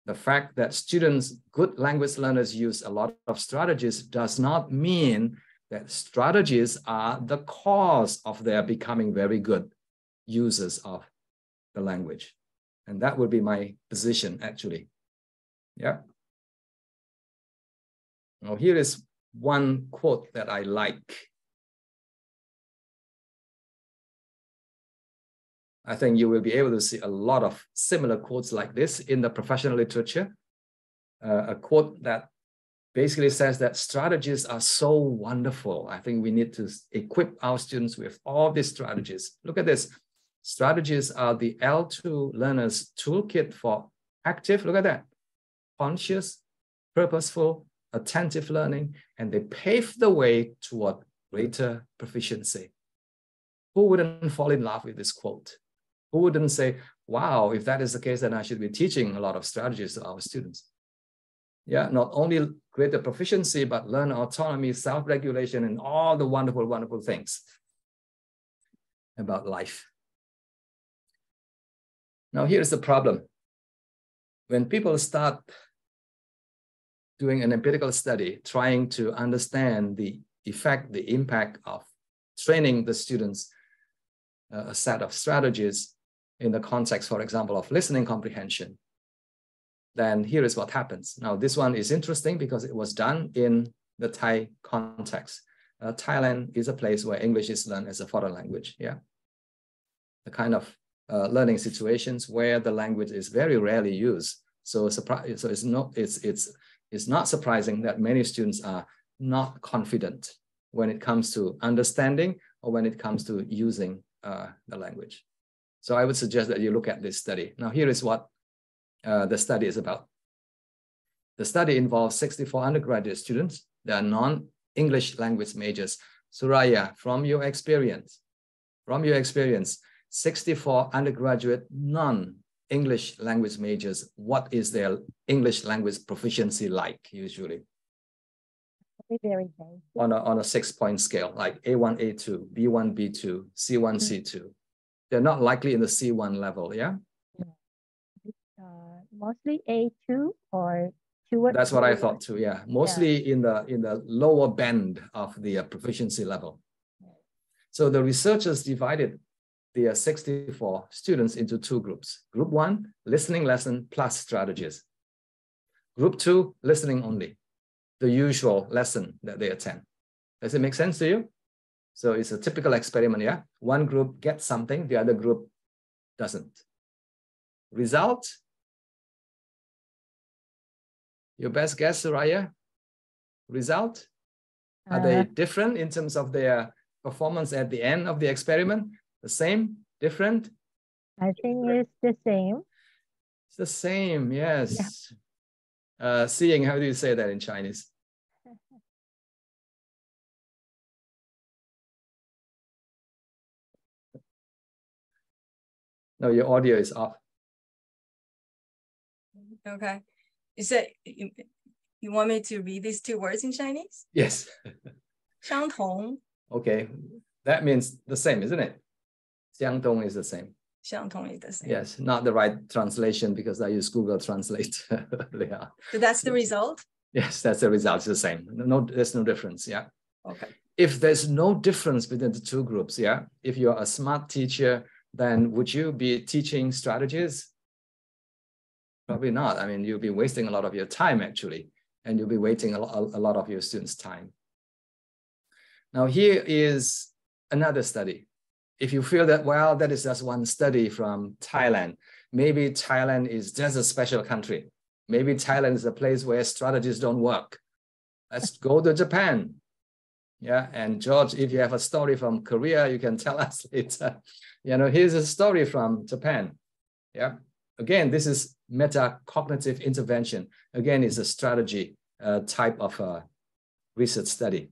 The fact that students, good language learners, use a lot of strategies does not mean that strategies are the cause of their becoming very good users of the language. And that would be my position, actually. Yeah. Now, here is one quote that I like. I think you will be able to see a lot of similar quotes like this in the professional literature. A quote that basically says that strategies are so wonderful. I think we need to equip our students with all these strategies. Look at this. Strategies are the L2 learner's toolkit for active, look at that, conscious, purposeful, attentive learning, and they pave the way toward greater proficiency. Who wouldn't fall in love with this quote? Who wouldn't say, wow, if that is the case, then I should be teaching a lot of strategies to our students. Yeah, not only greater proficiency, but learn autonomy, self-regulation, and all the wonderful, wonderful things about life. Now, here's the problem. When people start doing an empirical study, trying to understand the effect, the impact of training the students a set of strategies in the context, for example, of listening comprehension, then here is what happens. Now, this one is interesting because it was done in the Thai context. Thailand is a place where English is learned as a foreign language. Yeah, the kind of learning situations where the language is very rarely used. So it's not surprising that many students are not confident when it comes to understanding or when it comes to using the language. So I would suggest that you look at this study. Now, here is what the study is about. The study involves 64 undergraduate students. They are non-English language majors. Suraya, from your experience, 64 undergraduate non-English language majors, what is their English language proficiency like usually? Very basic. On a 6-point scale, like A1, A2, B1, B2, C1, C2. They're not likely in the C1 level, yeah? Mostly A2 or towards. That's what I thought too, yeah. Mostly in the lower band of the proficiency level. So the researchers divided the 64 students into two groups. Group 1, listening lesson plus strategies. Group 2, listening only, the usual lesson that they attend. Does it make sense to you? So it's a typical experiment, yeah? One group gets something, the other group doesn't. Result? Your best guess, Suraya? Result? Are they different in terms of their performance at the end of the experiment? The same? Different? I think it's the same. It's the same, yes. Yeah. Seeing, how do you say that in Chinese? No, your audio is off. Okay. You said you want me to read these two words in Chinese? Yes. 相同. Okay, that means the same, isn't it? 相同 is the same. 相同 is the same. Yes, not the right translation because I use Google Translate earlier. So that's the result? Yes, that's the result. It's the same. No, there's no difference. Yeah. Okay. If there's no difference between the two groups, yeah, if you're a smart teacher, then would you be teaching strategies? Probably not. I mean, you'll be wasting a lot of your time actually, and you'll be wasting a lot of your students' time. Now, here is another study. If you feel that, well, that is just one study from Thailand, maybe Thailand is just a special country. Maybe Thailand is a place where strategies don't work. Let's go to Japan. Yeah, and George, if you have a story from Korea, you can tell us later. You know, here's a story from Japan. Yeah, again, this is metacognitive intervention. Again, it's a strategy type of research study.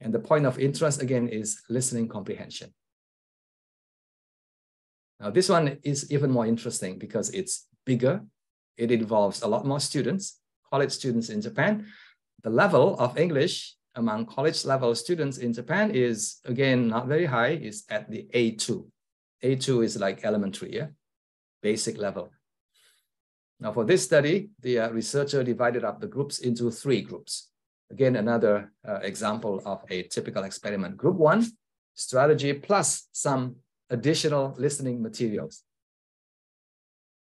And the point of interest, again, is listening comprehension. Now, this one is even more interesting because it's bigger. It involves a lot more students, college students in Japan. The level of English among college level students in Japan is, again, not very high. It's at the A2. A2 is like elementary, yeah? Basic level. Now, for this study, the researcher divided up the groups into 3 groups. Again, another example of a typical experiment. Group 1, strategy plus some additional listening materials.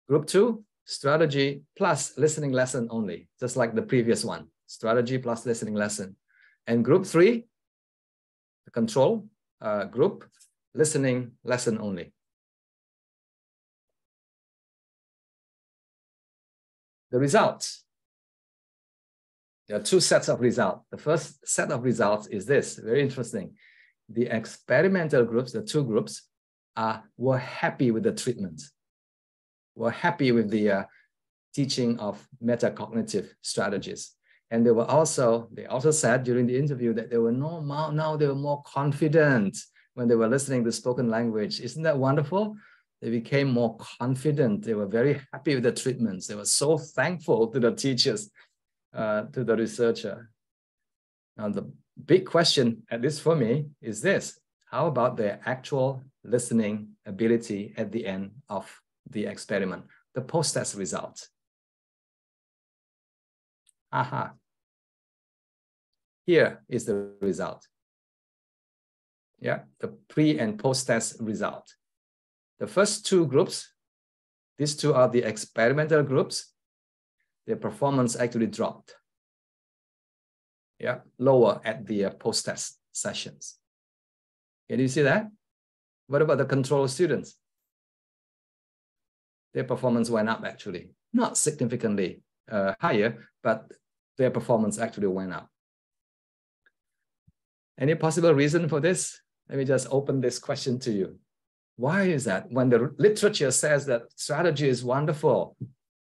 Group 2, strategy plus listening lesson only, just like the previous one, strategy plus listening lesson. And group 3, the control group, listening lesson only. The results. There are 2 sets of results. The first set of results is this, very interesting. The experimental groups, the 2 groups, were happy with the treatment, were happy with the teaching of metacognitive strategies. And they also said during the interview that they were now they were more confident when they were listening to spoken language. Isn't that wonderful? They became more confident. They were very happy with the treatments. They were so thankful to the teachers, to the researcher. Now, the big question, at least for me, is this. How about their actual listening ability at the end of the experiment, the post-test results? Aha. Here is the result. Yeah, the pre and post-test result. The first 2 groups, these 2 are the experimental groups. Their performance actually dropped. Yeah, lower at the post-test sessions. Can you see that? What about the control students? Their performance went up actually, not significantly higher, but their performance actually went up. Any possible reason for this? Let me just open this question to you. Why is that? When the literature says that strategy is wonderful,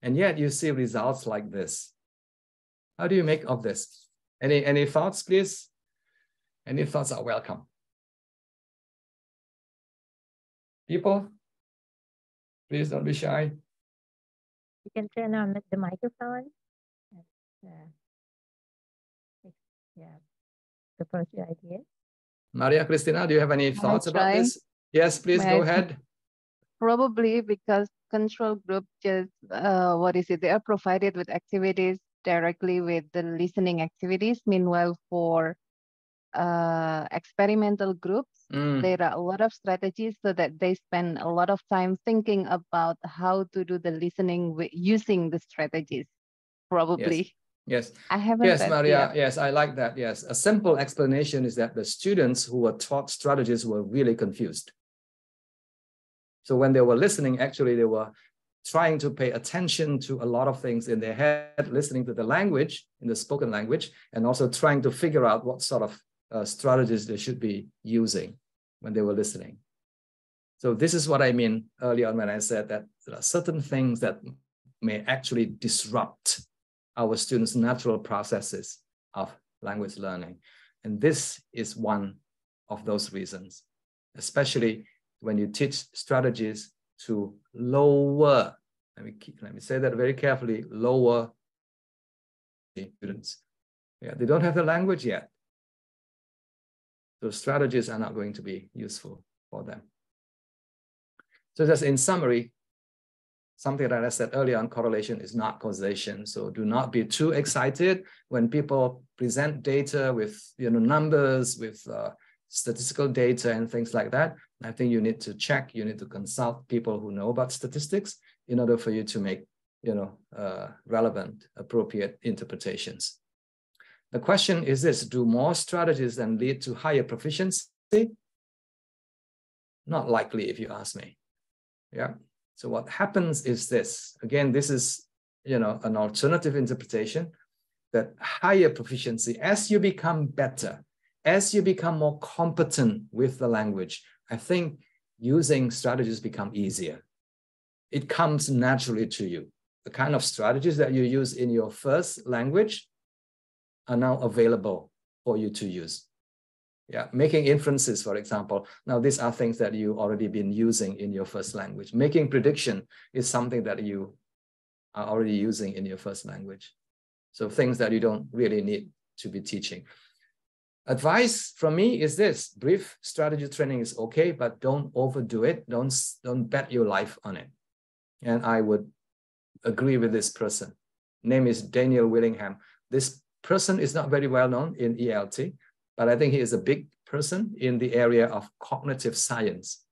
and yet you see results like this. How do you make of this? Any thoughts, please? Any thoughts are welcome. People, please don't be shy. You can turn on the microphone. Yeah, the first idea. Maria Cristina, do you have any thoughts about this? Yes, please go ahead. Probably because control group just, they are provided with activities directly with the listening activities. Meanwhile, for experimental groups, there are a lot of strategies so that they spend a lot of time thinking about how to do the listening using the strategies, probably. Yes. I haven't Yes, read Maria. yet. Yes, I like that. Yes. A simple explanation is that the students who were taught strategies were really confused. So when they were listening, actually, they were trying to pay attention to a lot of things in their head, listening to the language, in the spoken language, and also trying to figure out what sort of strategies they should be using when they were listening. So this is what I mean earlier on when I said that there are certain things that may actually disrupt our students' natural processes of language learning. And this is one of those reasons, especially when you teach strategies to lower, let me say that very carefully, lower students. Yeah, they don't have the language yet. Those strategies are not going to be useful for them. So just in summary, something that I said earlier on, correlation is not causation. So do not be too excited when people present data with numbers, with statistical data and things like that. I think you need to check, you need to consult people who know about statistics in order for you to make relevant, appropriate interpretations. The question is this: do more strategies then lead to higher proficiency? Not likely, if you ask me. Yeah. So what happens is this. Again, this is an alternative interpretation, that higher proficiency, as you become better, as you become more competent with the language, I think using strategies become easier. It comes naturally to you. The kind of strategies that you use in your first language are now available for you to use. Yeah, making inferences, for example. Now, these are things that you already been using in your first language. Making prediction is something that you are already using in your first language. So things that you don't really need to be teaching. Advice from me is this: brief strategy training is okay, but don't overdo it. Don't bet your life on it. And I would agree with this person. Name is Daniel Willingham. This person is not very well known in ELT, but I think he is a big person in the area of cognitive science.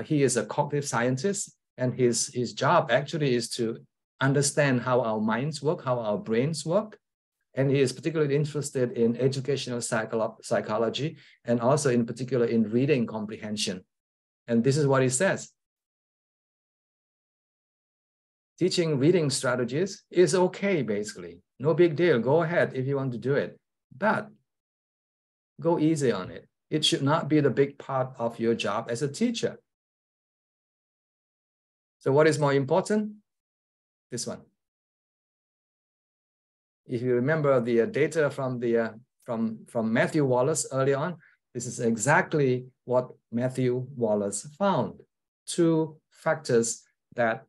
He is a cognitive scientist, and his job actually is to understand how our minds work, how our brains work. And he is particularly interested in educational psychology, and also in particular in reading comprehension. And this is what he says: teaching reading strategies is okay, basically. No big deal. Go ahead if you want to do it. But go easy on it. It should not be the big part of your job as a teacher. So what is more important? This one. If you remember the data from Matthew Wallace early on, this is exactly what Matthew Wallace found. 2 factors that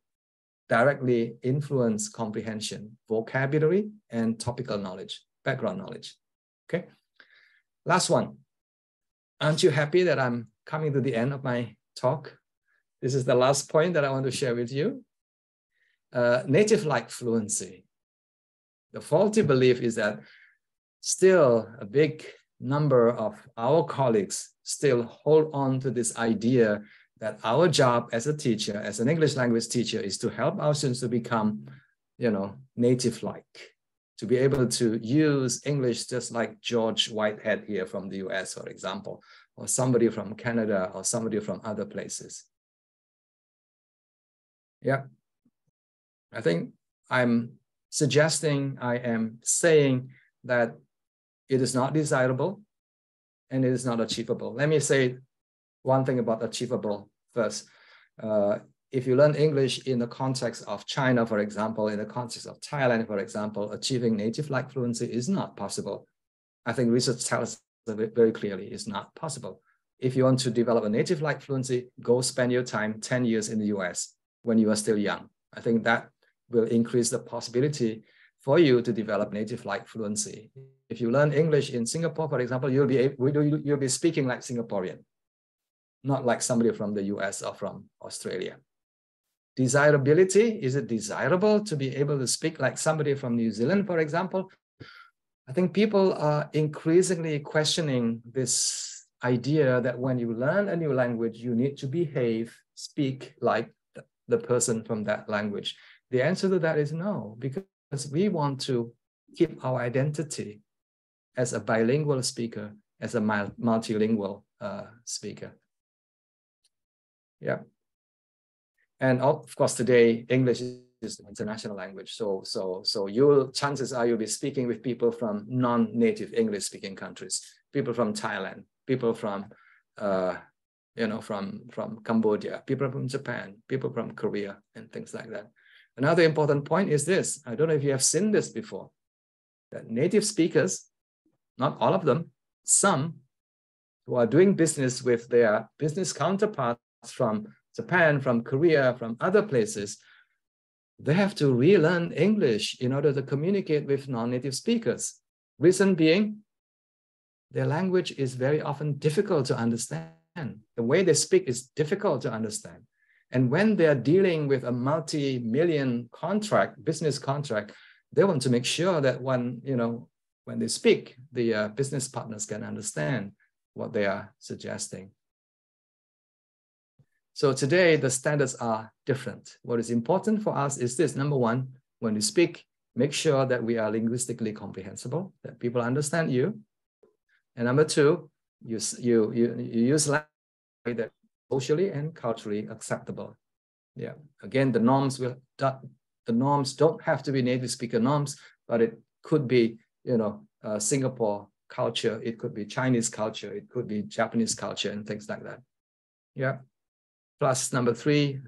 directly influence comprehension: vocabulary and topical knowledge, background knowledge. Okay. Last one. Aren't you happy that I'm coming to the end of my talk? This is the last point that I want to share with you. Native-like fluency. The faulty belief is that still a big number of our colleagues still hold on to this idea that our job as a teacher, as an English language teacher, is to help our students to become, native-like, to be able to use English just like George Whitehead here from the US, for example, or somebody from Canada, or somebody from other places. Yeah, I think I'm suggesting, I am saying that it is not desirable and it is not achievable. Let me say one thing about achievable first. If you learn English in the context of China, for example, in the context of Thailand, for example, achieving native-like fluency is not possible. I think research tells us very clearly it's not possible. If you want to develop a native-like fluency, go spend your time 10 years in the US when you are still young. I think that will increase the possibility for you to develop native-like fluency. If you learn English in Singapore, for example, you'll be speaking like Singaporean, not like somebody from the US or from Australia. Desirability, is it desirable to be able to speak like somebody from New Zealand, for example? I think people are increasingly questioning this idea that when you learn a new language, you need to behave, speak like the person from that language. The answer to that is no, because we want to keep our identity as a bilingual speaker, as a multilingual speaker. Yeah. And of course, today, English is an international language. So chances are you'll be speaking with people from non-native English speaking countries, people from Thailand, people from, from Cambodia, people from Japan, people from Korea, and things like that. Another important point is this. I don't know if you have seen this before, that native speakers, not all of them, some who are doing business with their business counterparts from Japan, from Korea, from other places, they have to relearn English in order to communicate with non-native speakers. Reason being, their language is very often difficult to understand. The way they speak is difficult to understand. And when they're dealing with a multi-million contract, business contract, they want to make sure that when they speak, the business partners can understand what they are suggesting. So today, the standards are different. What is important for us is this. Number one, when you speak, make sure that we are linguistically comprehensible, that people understand you. And number two, you use language that is socially and culturally acceptable. Yeah. Again, the norms don't have to be native speaker norms, but it could be, Singapore culture, it could be Chinese culture, it could be Japanese culture and things like that. Yeah. Plus number three,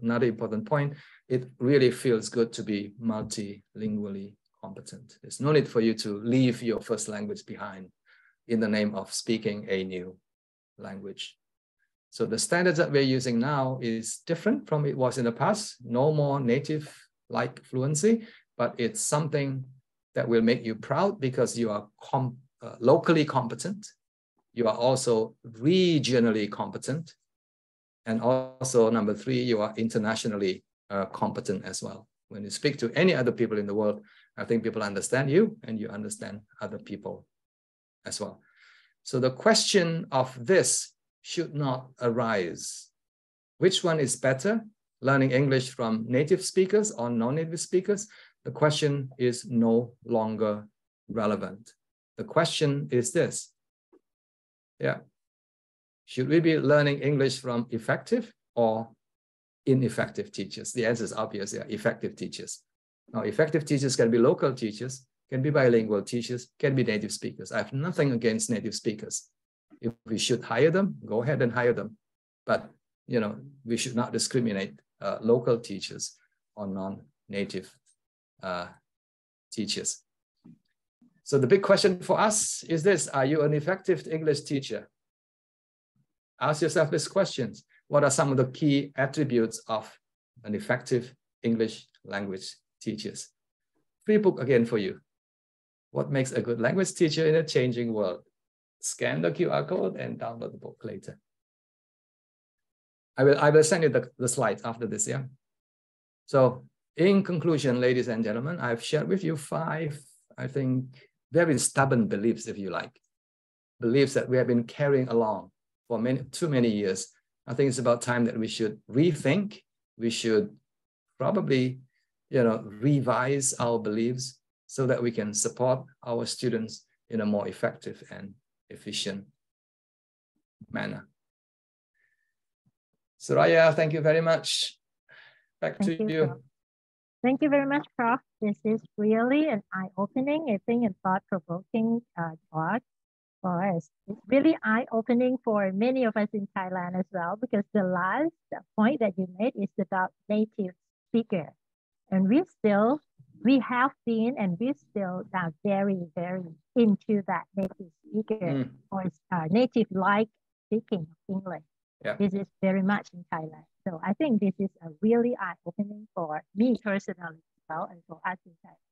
another important point, it really feels good to be multilingually competent. There's no need for you to leave your first language behind in the name of speaking a new language. So the standards that we're using now is different from it was in the past. No more native-like fluency, but it's something that will make you proud because you are locally competent. You are also regionally competent. And also number three, you are internationally competent as well. When you speak to any other people in the world, I think people understand you and you understand other people as well. So the question of this should not arise. Which one is better, learning English from native speakers or non-native speakers? The question is no longer relevant. The question is this. Yeah. Should we be learning English from effective or ineffective teachers? The answer is obvious. Yeah, effective teachers. Now, effective teachers can be local teachers, can be bilingual teachers, can be native speakers. I have nothing against native speakers. If we should hire them, go ahead and hire them. But, we should not discriminate local teachers or non-native teachers. So the big question for us is this: are you an effective English teacher? Ask yourself these questions. What are some of the key attributes of an effective English language teacher? Free book again for you. What makes a good language teacher in a changing world? Scan the QR code and download the book later. I will send you the slides after this, yeah? So in conclusion, ladies and gentlemen, I've shared with you 5, I think, very stubborn beliefs, if you like. Beliefs that we have been carrying along for too many years. I think it's about time that we should rethink. We should probably, revise our beliefs so that we can support our students in a more effective and efficient manner. Suraya, thank you very much. Back to you. Prof. Thank you very much, Prof. This is really an eye-opening, I think, and thought-provoking talk for us. It's really eye-opening for many of us in Thailand as well, because the last point that you made is about native speaker. And we have been, and we still are very, very into that native speaker or native-like speaking of English. Yeah. This is very much in Thailand. So I think this is a really eye-opening for me personally as well, and for us in Thailand.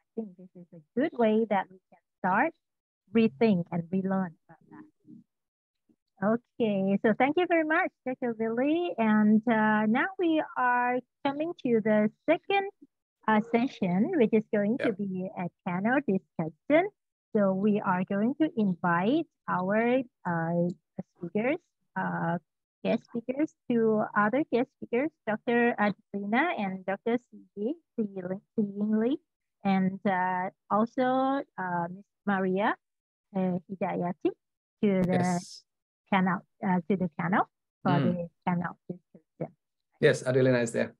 I think this is a good way that we can start, rethink, and relearn about that. Okay, so thank you very much, Dr. Willy. And now we are coming to the second session, which is going to be a panel discussion. So we are going to invite our speakers, guest speakers, to other guest speakers, Dr. Adelina and Dr. C. Yingli, and also Ms. Maria Hidayati to the panel, for the panel discussion. Yes, Adelina is there.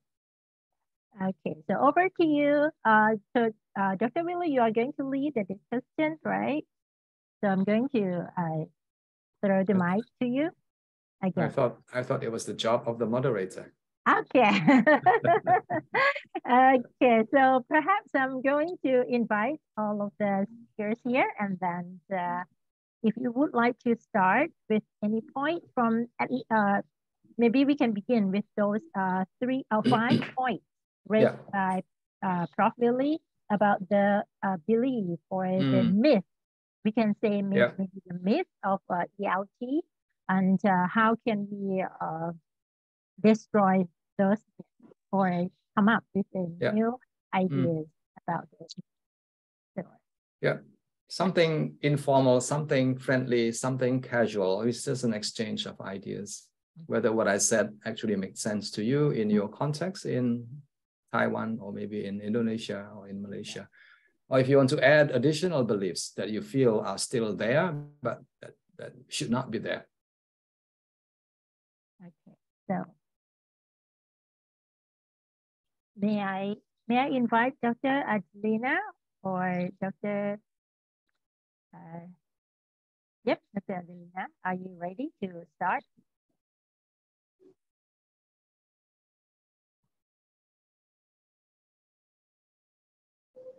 Okay, so over to you. So Dr. Willy, you are going to lead the discussion, right? So I'm going to throw the mic to you again. I thought it was the job of the moderator. Okay. Okay, so perhaps I'm going to invite all of the speakers here, and then if you would like to start with any point from, maybe we can begin with those 3 or 5 points raised by Prof. Willy about the belief or the myth. We can say maybe the myth of ELT, and how can we destroy those or come up with new ideas about it. So, something informal, something friendly, something casual. It's just an exchange of ideas. Whether what I said actually makes sense to you in your context in Taiwan, or maybe in Indonesia or in Malaysia. Or if you want to add additional beliefs that you feel are still there, but that should not be there. Okay, so may I invite Dr. Adelina or Dr. Yep, Dr. Adelina, are you ready to start?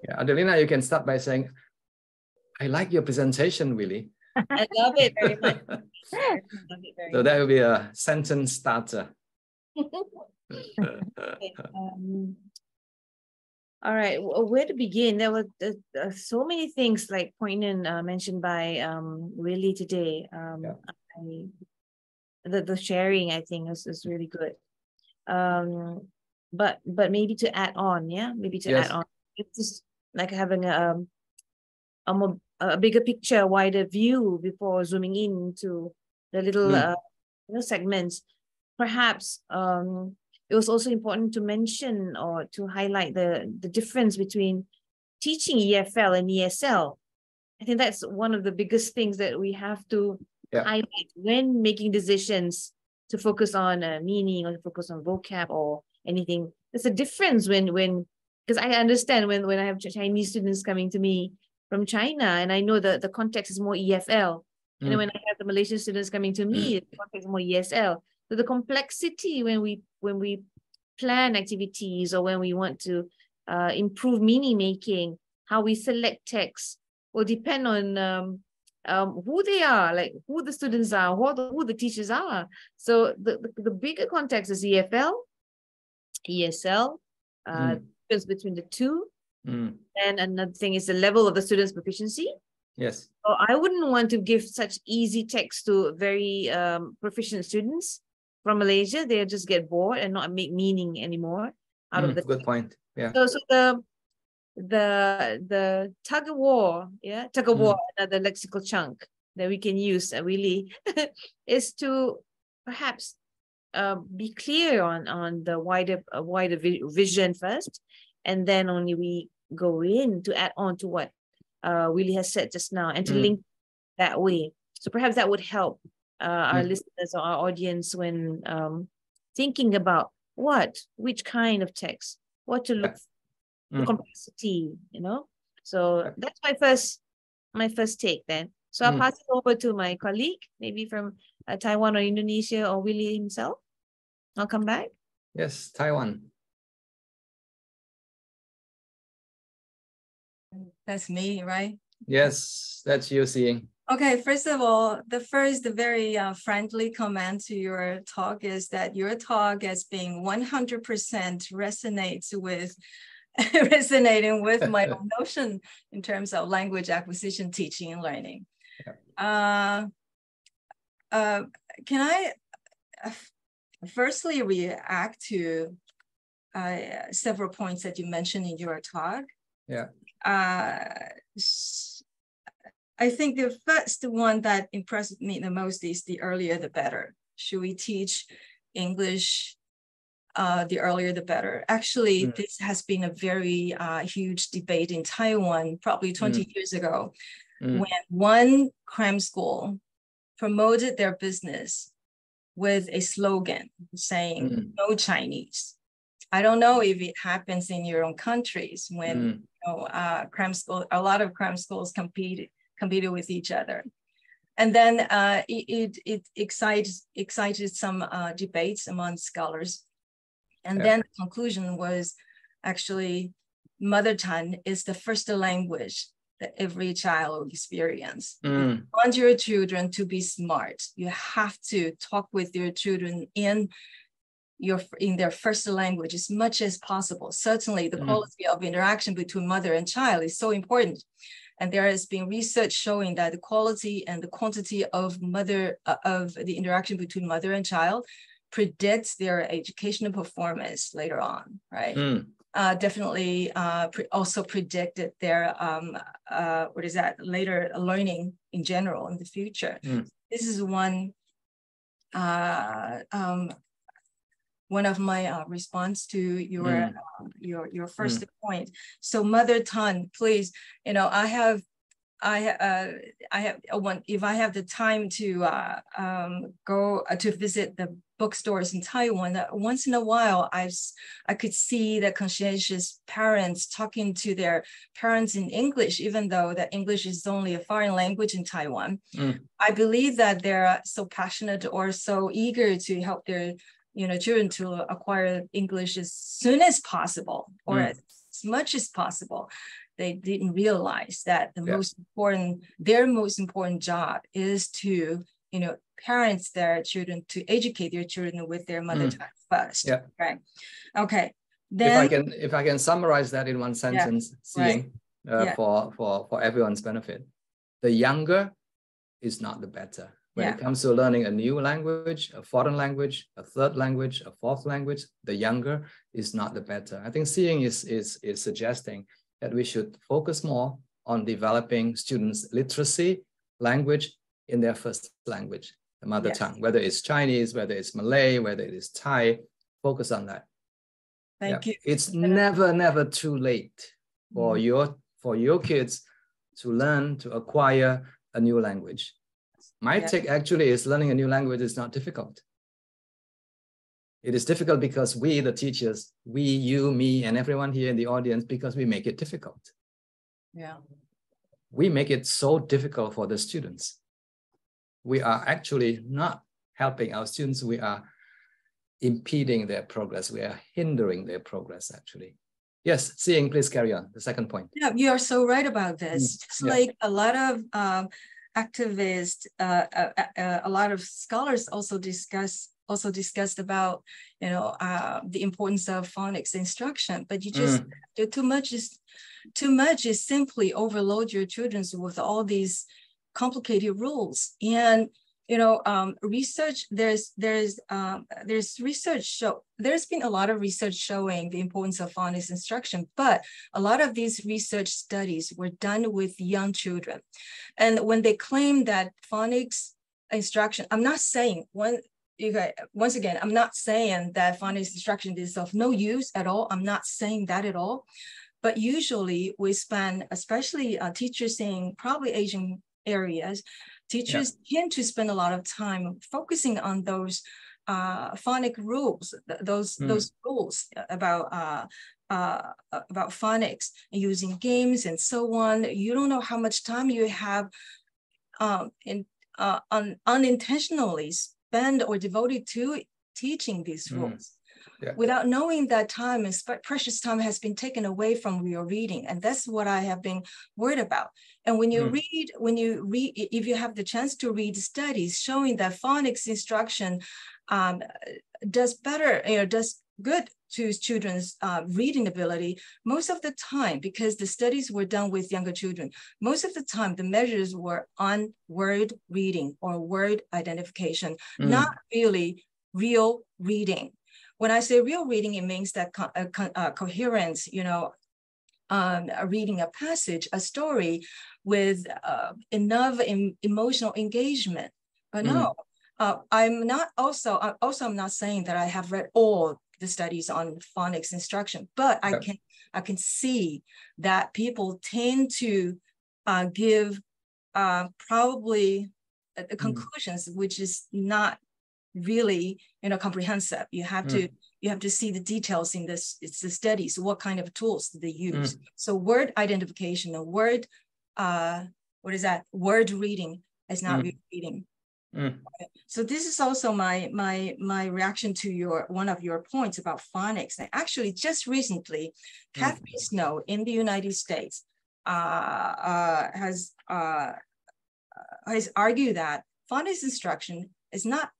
Yeah, Adelina, you can start by saying, I like your presentation, Willy. I love it very much. So that will be a sentence starter. Okay. All right, where to begin? There were so many things like poignant mentioned by Willy today. The sharing, I think, is really good. But maybe to add on, add on. It's just like having a bigger picture, wider view before zooming into the little segments. Perhaps it was also important to mention or to highlight the difference between teaching EFL and ESL. I think that's one of the biggest things that we have to highlight when making decisions to focus on meaning or to focus on vocab or anything. There's a difference when because I understand when I have Chinese students coming to me from China, and I know that the context is more EFL. And when I have the Malaysian students coming to me, the context is more ESL. So the complexity when we plan activities or when we want to improve meaning making, how we select texts will depend on who they are, like who the students are, who the teachers are. So the bigger context is EFL, ESL, difference between the two. And another thing is the level of the student's proficiency. Yes. So I wouldn't want to give such easy text to very proficient students from Malaysia. They'll just get bored and not make meaning anymore out of the good point. Yeah. So the tug of war, another lexical chunk that we can use really is to perhaps be clear on the wider vision first, and then only we go in to add on to what Willy has said just now and to link that way. So perhaps that would help our listeners or our audience when thinking about which kind of text, what to look for, the complexity, So that's my first take then. So I'll pass it over to my colleague, maybe from Taiwan or Indonesia or Willy himself. I'll come back. Yes, Taiwan. That's me, right? Yes, that's you seeing. Okay, first of all, the very friendly comment to your talk is that your talk as being 100% resonating with my own notion in terms of language acquisition, teaching, and learning. Yeah. Can I firstly react to several points that you mentioned in your talk? Yeah. I think the first one that impressed me the most is the earlier the better. Should we teach English the earlier the better? Actually, this has been a very huge debate in Taiwan probably 20 years ago when one cram school promoted their business with a slogan saying no Chinese. I don't know if it happens in your own countries when a lot of cram schools competed with each other. And then it excited some debates among scholars. And then the conclusion was actually mother tongue is the first language that every child will experience. If you want your children to be smart, you have to talk with your children in their first language as much as possible. Certainly the quality of interaction between mother and child is so important. And there has been research showing that the quality and the quantity of the interaction between mother and child predicts their educational performance later on, right? Definitely also predicted their later learning in general in the future. This is one of my response to your first point. So mother tongue, please, you know, if I have the time to go to visit the bookstores in Taiwan, once in a while I could see the conscientious parents talking to their parents in English, even though that English is only a foreign language in Taiwan. I believe that they're so passionate or so eager to help their children to acquire English as soon as possible or as much as possible. They didn't realize that their most important job is to, parents their children, to educate their children with their mother tongue first. Right. Okay. Then if I can summarize that in one sentence, seeing for everyone's benefit, the younger is not the better. When it comes to learning a new language, a foreign language, a third language, a fourth language, the younger is not the better. I think seeing is suggesting that we should focus more on developing students' literacy, language in their first language, the mother tongue, whether it's Chinese, whether it's Malay, whether it is Thai, focus on that. Thank you. It's never too late for your kids to learn, to acquire a new language. My take actually is learning a new language is not difficult. It is difficult because we, the teachers, we, you, me, and everyone here in the audience, because we make it difficult. Yeah. We make it so difficult for the students. We are actually not helping our students. We are impeding their progress. We are hindering their progress, actually. Yes, seeing, please carry on. The second point. Yeah, you are so right about this. Just like a lot of activists, a lot of scholars also discussed about the importance of phonics instruction, but you just too much is simply overload your children with all these complicated rules. And research, there's been a lot of research showing the importance of phonics instruction, but a lot of these research studies were done with young children. And when they claim that phonics instruction, I'm not saying, once again, I'm not saying that phonics instruction is of no use at all. I'm not saying that at all. But usually we spend, especially teachers in probably Asian areas, teachers tend to spend a lot of time focusing on those phonic rules, those rules about phonics, using games and so on. You don't know how much time you have unintentionally spend or devoted to teaching these rules. Without knowing that time and precious time has been taken away from your reading. And that's what I have been worried about. And when you read, if you have the chance to read studies showing that phonics instruction does better, does good to children's reading ability, most of the time, because the studies were done with younger children, most of the time the measures were on word reading or word identification, not really real reading. When I say real reading, it means that coherence, reading a passage, a story with enough emotional engagement. But no, I'm not saying that I have read all the studies on phonics instruction, but I can see that people tend to give probably conclusions, which is not really comprehensive. You have to see the details in this. It's the studies, what kind of tools they use. So word identification, a word word reading is not real reading. So this is also my reaction to one of your points about phonics. And actually, just recently, Catherine Snow in the United States has argued that phonics instruction is not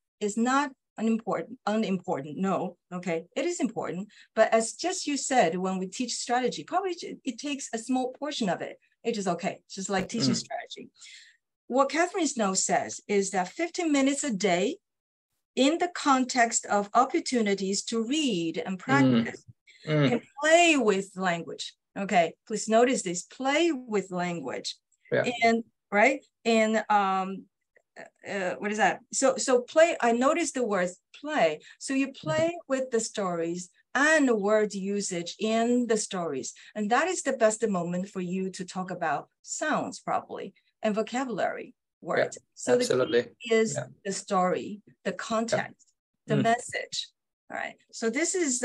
unimportant. No, okay, it is important. But as just you said, when we teach strategy, probably it takes a small portion of it. It is okay, just like teaching strategy. What Catherine Snow says is that 15 minutes a day in the context of opportunities to read and practice can play with language. Okay, please notice this, play with language. And right, and what is that? So play, I noticed the words play. So you play with the stories and the word usage in the stories. And that is the best moment for you to talk about sounds probably and vocabulary words. So absolutely. The key is the story, the context, the message. All right. So this is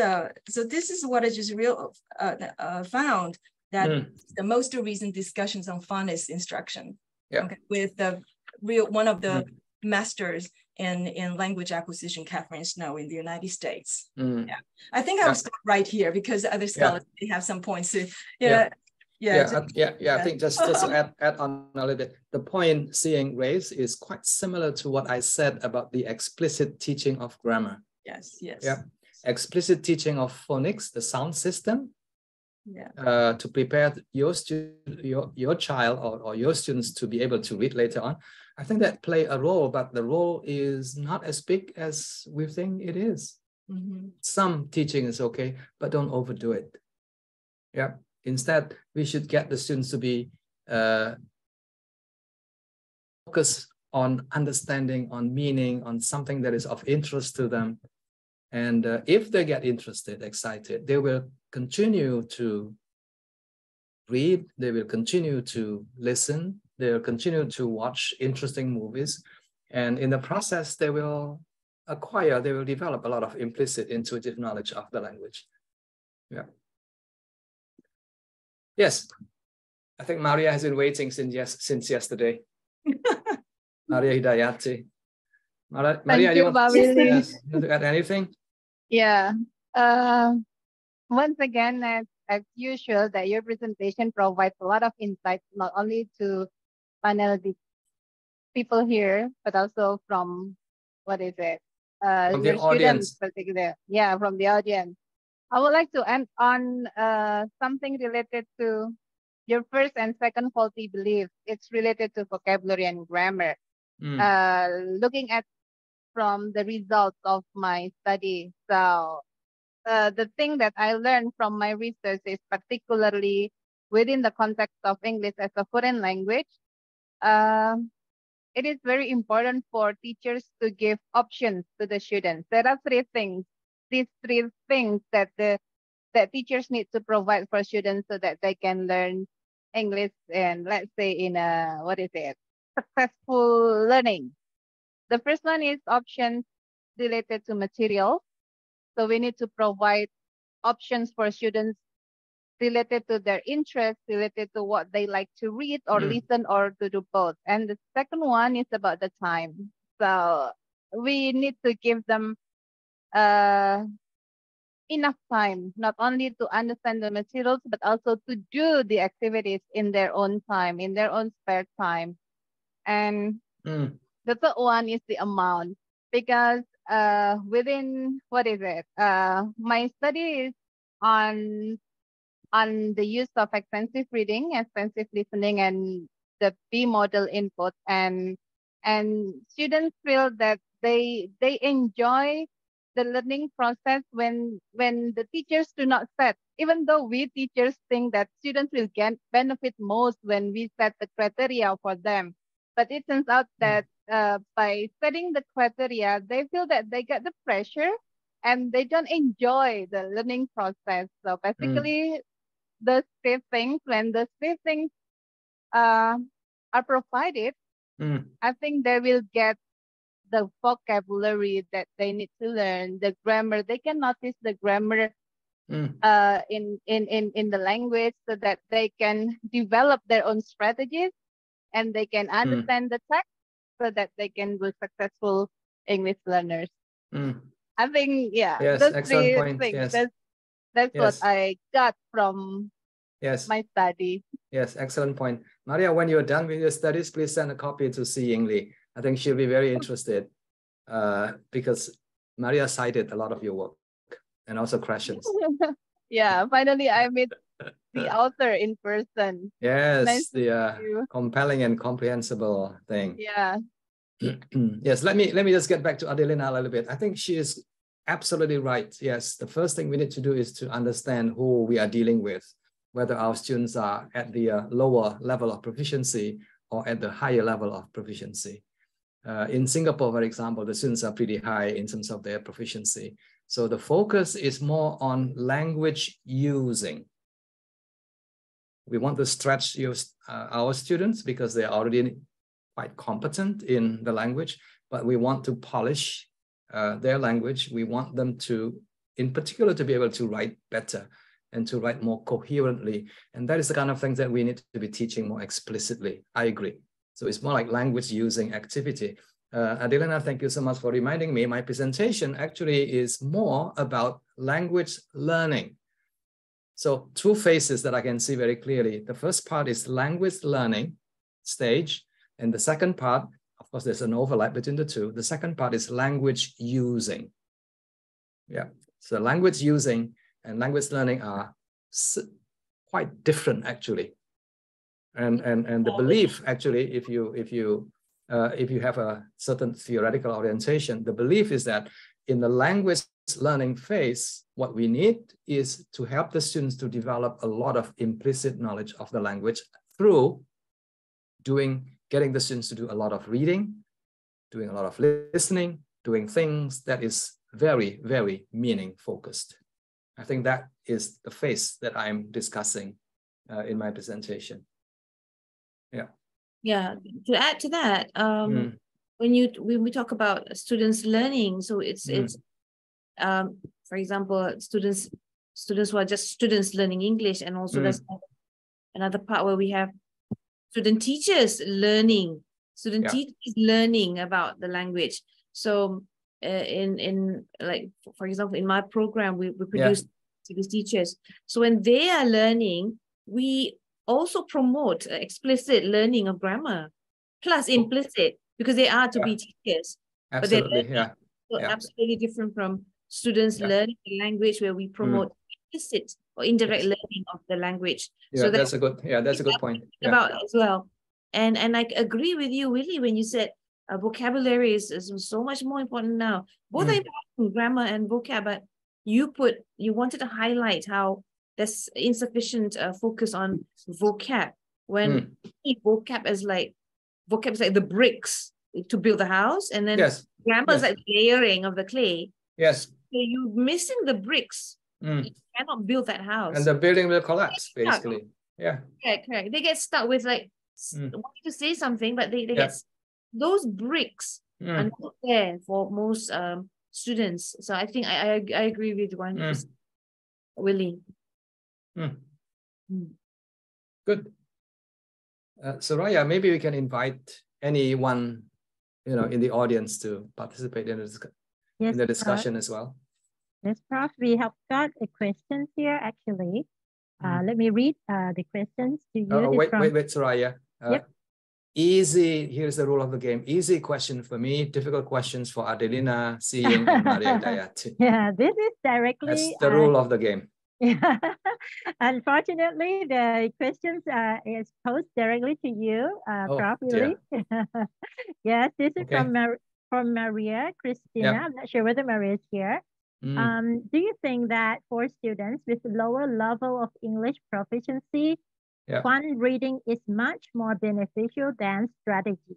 what I just found that the most recent discussions on phonics instruction. Okay, with the one of the masters in language acquisition, Catherine Snow in the United States. Yeah, I think I'll stop right here because other scholars may have some points to, I think just to add on a little bit, the point seeing raised is quite similar to what I said about the explicit teaching of grammar. Yes. Yeah, explicit teaching of phonics, the sound system. To prepare your child or your students to be able to read later on. I think that play a role, but the role is not as big as we think it is. Some teaching is okay, but don't overdo it. Yeah. Instead, we should get the students to be focused on understanding, on meaning, on something that is of interest to them. And if they get interested, excited, they will continue to read, they will continue to listen, they will continue to watch interesting movies. And in the process, they will develop a lot of implicit intuitive knowledge of the language. Yeah. Yes, I think Maria has been waiting since yesterday. Maria Hidayati. Maria, you want to add anything? Yeah. Once again, as usual, that your presentation provides a lot of insights, not only to panel people here, but also from from your the audience. Particular. Yeah, from the audience. I would like to end on something related to your first and second faulty belief. It's related to vocabulary and grammar. Looking at from the results of my study. So the thing that I learned from my research is particularly within the context of English as a foreign language. It is very important for teachers to give options to the students. There are these three things that teachers need to provide for students so that they can learn English and let's say in a, successful learning. The first one is options related to material. So we need to provide options for students related to their interests, related to what they like to read or listen or to do both. And the second one is about the time. So we need to give them enough time, not only to understand the materials, but also to do the activities in their own time, in their own spare time. And the third one is the amount, because within, my study is on the use of extensive reading, extensive listening, and the B model input, and students feel that they enjoy the learning process when the teachers do not set, even though we teachers think that students will benefit most when we set the criteria for them. But it turns out that by setting the criteria, they feel that they get the pressure and they don't enjoy the learning process. So basically, the three things, when the three things are provided, I think they will get the vocabulary that they need to learn, the grammar. They can notice the grammar in the language so that they can develop their own strategies and they can understand the text so that they can be successful English learners. Mm. I think, yeah, Yes, those excellent three point. things. Yes. That's what Yes. I got from Yes. my study. Yes, excellent point. Maria, when you're done with your studies, please send a copy to see Yingli. I think she'll be very interested because Maria cited a lot of your work and also questions. Yeah, finally I met the author in person. Yes, Nice to the meet you. compelling and comprehensible thing. Yeah. Yes, let me just get back to Adelina a little bit. I think she is absolutely right. Yes, the first thing we need to do is to understand who we are dealing with, whether our students are at the lower level of proficiency or at the higher level of proficiency. In Singapore, for example, the students are pretty high in terms of their proficiency. So the focus is more on language using. We want to stretch our students because they are already quite competent in the language, but we want to polish their language. We want them to, in particular, to be able to write better and to write more coherently. And that is the kind of things that we need to be teaching more explicitly. I agree. So it's more like language using activity. Adelina, thank you so much for reminding me. My presentation actually is more about language learning. So two phases that I can see very clearly. The first part is language learning stage. And the second part, of course, there's an overlap between the two. The second part is language using. Yeah, so language using and language learning are quite different actually. And the belief actually, if you have a certain theoretical orientation, the belief is that in the language learning phase, what we need is to help the students to develop a lot of implicit knowledge of the language through getting the students to do a lot of reading, doing a lot of listening, doing things that is very, very meaning focused. I think that is the phase that I'm discussing in my presentation. Yeah. Yeah. To add to that, when we talk about students learning, so it's for example, students who are just students learning English, and also there's another part where we have student teachers learning, teachers learning about the language. So in like, for example, in my program, we produce these teachers. So when they are learning, we also promote explicit learning of grammar, plus implicit, because they are to be teachers. Absolutely, but they're absolutely different from students learning the language, where we promote implicit or indirect learning of the language. Yeah, so that's a good point. About as well. And I agree with you, Willy, when you said vocabulary is so much more important now. Both are important, grammar and vocab, but you wanted to highlight how there's insufficient focus on vocab, when vocab is like the bricks to build the house, and then grammar is like layering of the clay. Yes. So you're missing the bricks. You cannot build that house. And the building will collapse, basically. Yeah. Correct. They get stuck with like wanting to say something, but they get those bricks are not there for most students. So I think I agree with 100%, Willy. Good. Soraya, maybe we can invite anyone, in the audience to participate in the discussion as well. Yes, Prof. We have got a question here actually. Let me read the questions to you. Wait, Soraya. Easy, here's the rule of the game. Easy question for me, difficult questions for Adelina, Seeing, and Maria Dayat. Yeah, this is directly. That's the rule of the game. Yeah. Unfortunately, the questions is posed directly to you, Prof. Willy. Yes, this is from Maria Christina. I'm not sure whether Maria is here. Do you think that for students with lower level of English proficiency, fun reading is much more beneficial than strategy?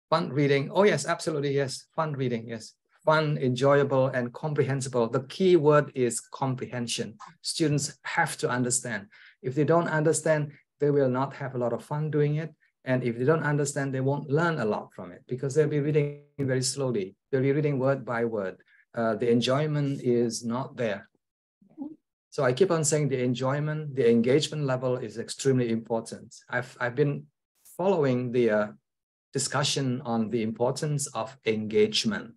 Fun reading. Oh, yes, absolutely. Yes. Fun reading. Yes. Fun, enjoyable, and comprehensible. The key word is comprehension. Students have to understand. If they don't understand, they will not have a lot of fun doing it. And if they don't understand, they won't learn a lot from it because they'll be reading very slowly. They'll be reading word by word. The enjoyment is not there. So I keep on saying the enjoyment, the engagement level is extremely important. I've been following the discussion on the importance of engagement.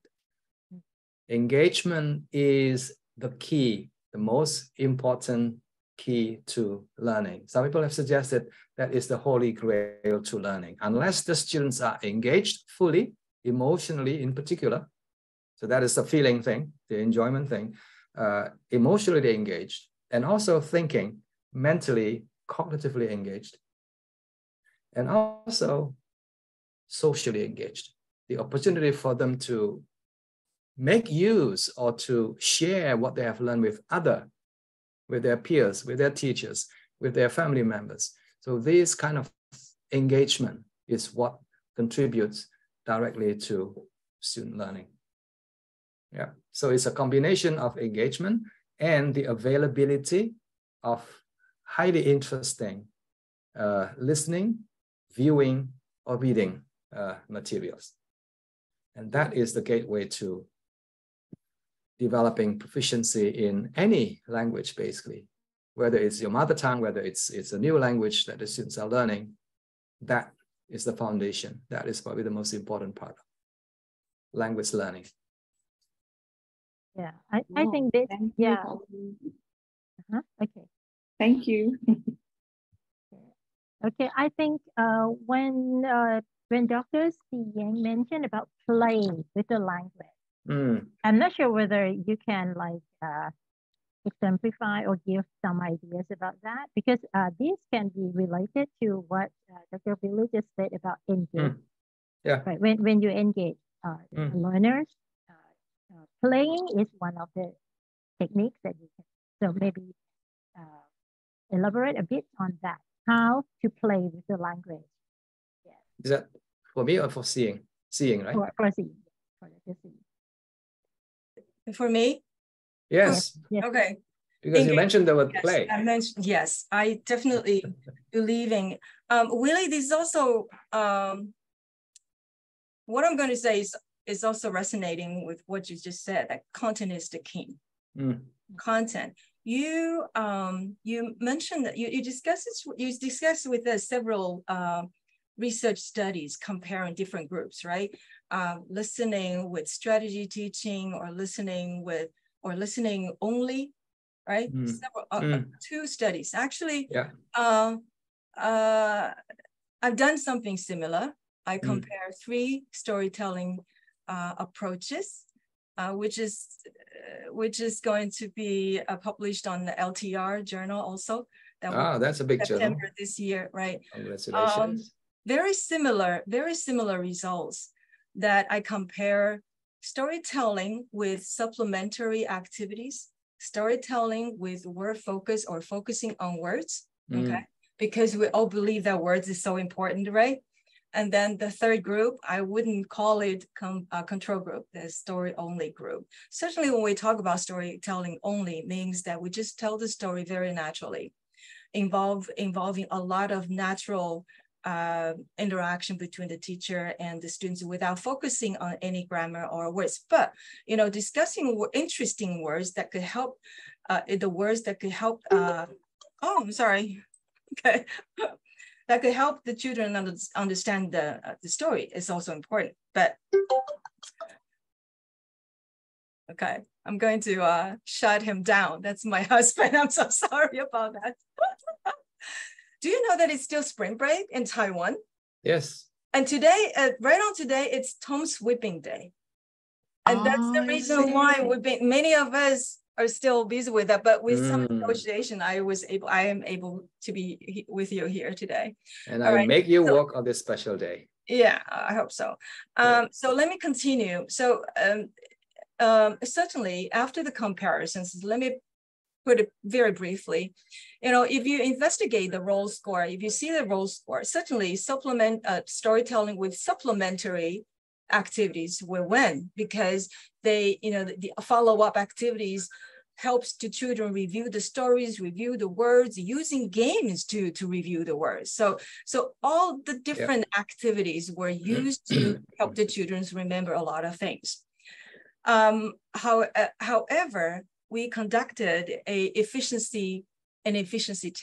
Engagement is the key, the most important key to learning. Some people have suggested that is the holy grail to learning. Unless the students are engaged fully, emotionally in particular, so that is the feeling thing, the enjoyment thing, emotionally engaged, and also thinking, mentally, cognitively engaged, and also socially engaged. The opportunity for them to make use or to share what they have learned with their peers, with their teachers, with their family members. So this kind of engagement is what contributes directly to student learning. Yeah, so it's a combination of engagement and the availability of highly interesting listening, viewing, or reading materials. And that is the gateway to developing proficiency in any language, basically, whether it's your mother tongue, whether it's a new language that the students are learning. That is the foundation. That is probably the most important part of language learning. Yeah, I think this, yeah. Okay. Thank you. Okay, I think when Dr. Si Yang mentioned about playing with the language, I'm not sure whether you can like exemplify or give some ideas about that, because this can be related to what Dr. Willy just said about engage. Yeah. Right. When you engage learners, playing is one of the techniques that you can. So maybe elaborate a bit on that. How to play with the language. Yes. Is that for me or for seeing? Seeing, right? For seeing. For seeing. For me? Yes. Yes. Okay. Because you mentioned the word play. I mentioned, yes, I definitely believe in. Willy, this is also, what I'm going to say is also resonating with what you just said, that content is the key. Content. You mentioned that you discussed with us several research studies comparing different groups, right? Listening with strategy teaching, or listening only, right? Several, 2 studies. Actually, yeah. I've done something similar. I compare 3 storytelling approaches, which is going to be published on the LTR journal also. That's a big September journal. This year, right? Congratulations. Very similar results that I compare storytelling with supplementary activities, storytelling with word focus or focusing on words, okay? Because we all believe that words is so important, right? And then the 3rd group, I wouldn't call it control group, the story only group. Certainly when we talk about storytelling only, means that we just tell the story very naturally, involving a lot of natural interaction between the teacher and the students without focusing on any grammar or words. But, discussing interesting words that could help, oh, I'm sorry. Okay. That could help the children understand the story is also important. But okay, I'm going to shut him down. That's my husband. I'm so sorry about that. Do you know that it's still spring break in Taiwan? Yes. And today, right on today, it's Tom's Whipping Day. And that's the reason why many of us are still busy with that, but with some negotiation, I am able to be with you here today. And I make you work on this special day. Yeah, I hope so. So let me continue. So certainly after the comparisons, let me put it very briefly. If you investigate the role score, if you see the role score, certainly storytelling with supplementary activities will win, because they, the follow-up activities helps the children review the stories, review the words, using games to review the words. So all the different activities were used to help the children remember a lot of things. However, we conducted an efficiency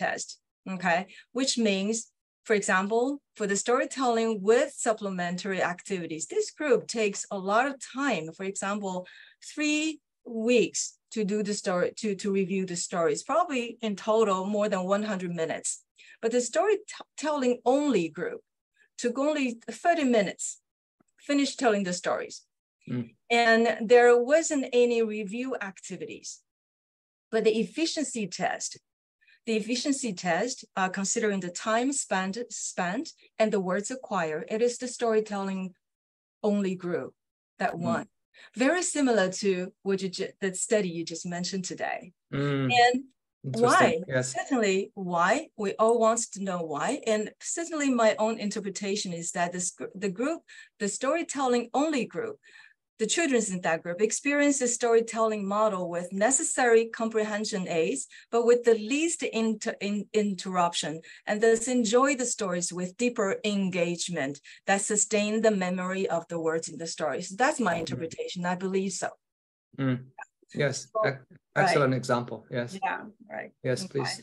test, okay? Which means, for example, for the storytelling with supplementary activities, this group takes a lot of time. For example, 3 weeks to do the story, to review the stories, probably in total more than 100 minutes. But the storytelling only group took only 30 minutes, finished telling the stories. And there wasn't any review activities. But the efficiency test, considering the time spent and the words acquired, it is the storytelling only group that won. Very similar to what the study you just mentioned today. And why? Yes. Certainly why? We all want to know why. And certainly my own interpretation is that the storytelling only group, the children in that group experience the storytelling model with necessary comprehension aids, but with the least interruption, and thus enjoy the stories with deeper engagement that sustain the memory of the words in the stories. That's my interpretation. I believe so. Yes, excellent example. Yes. Yeah, right. Yes, okay. Please.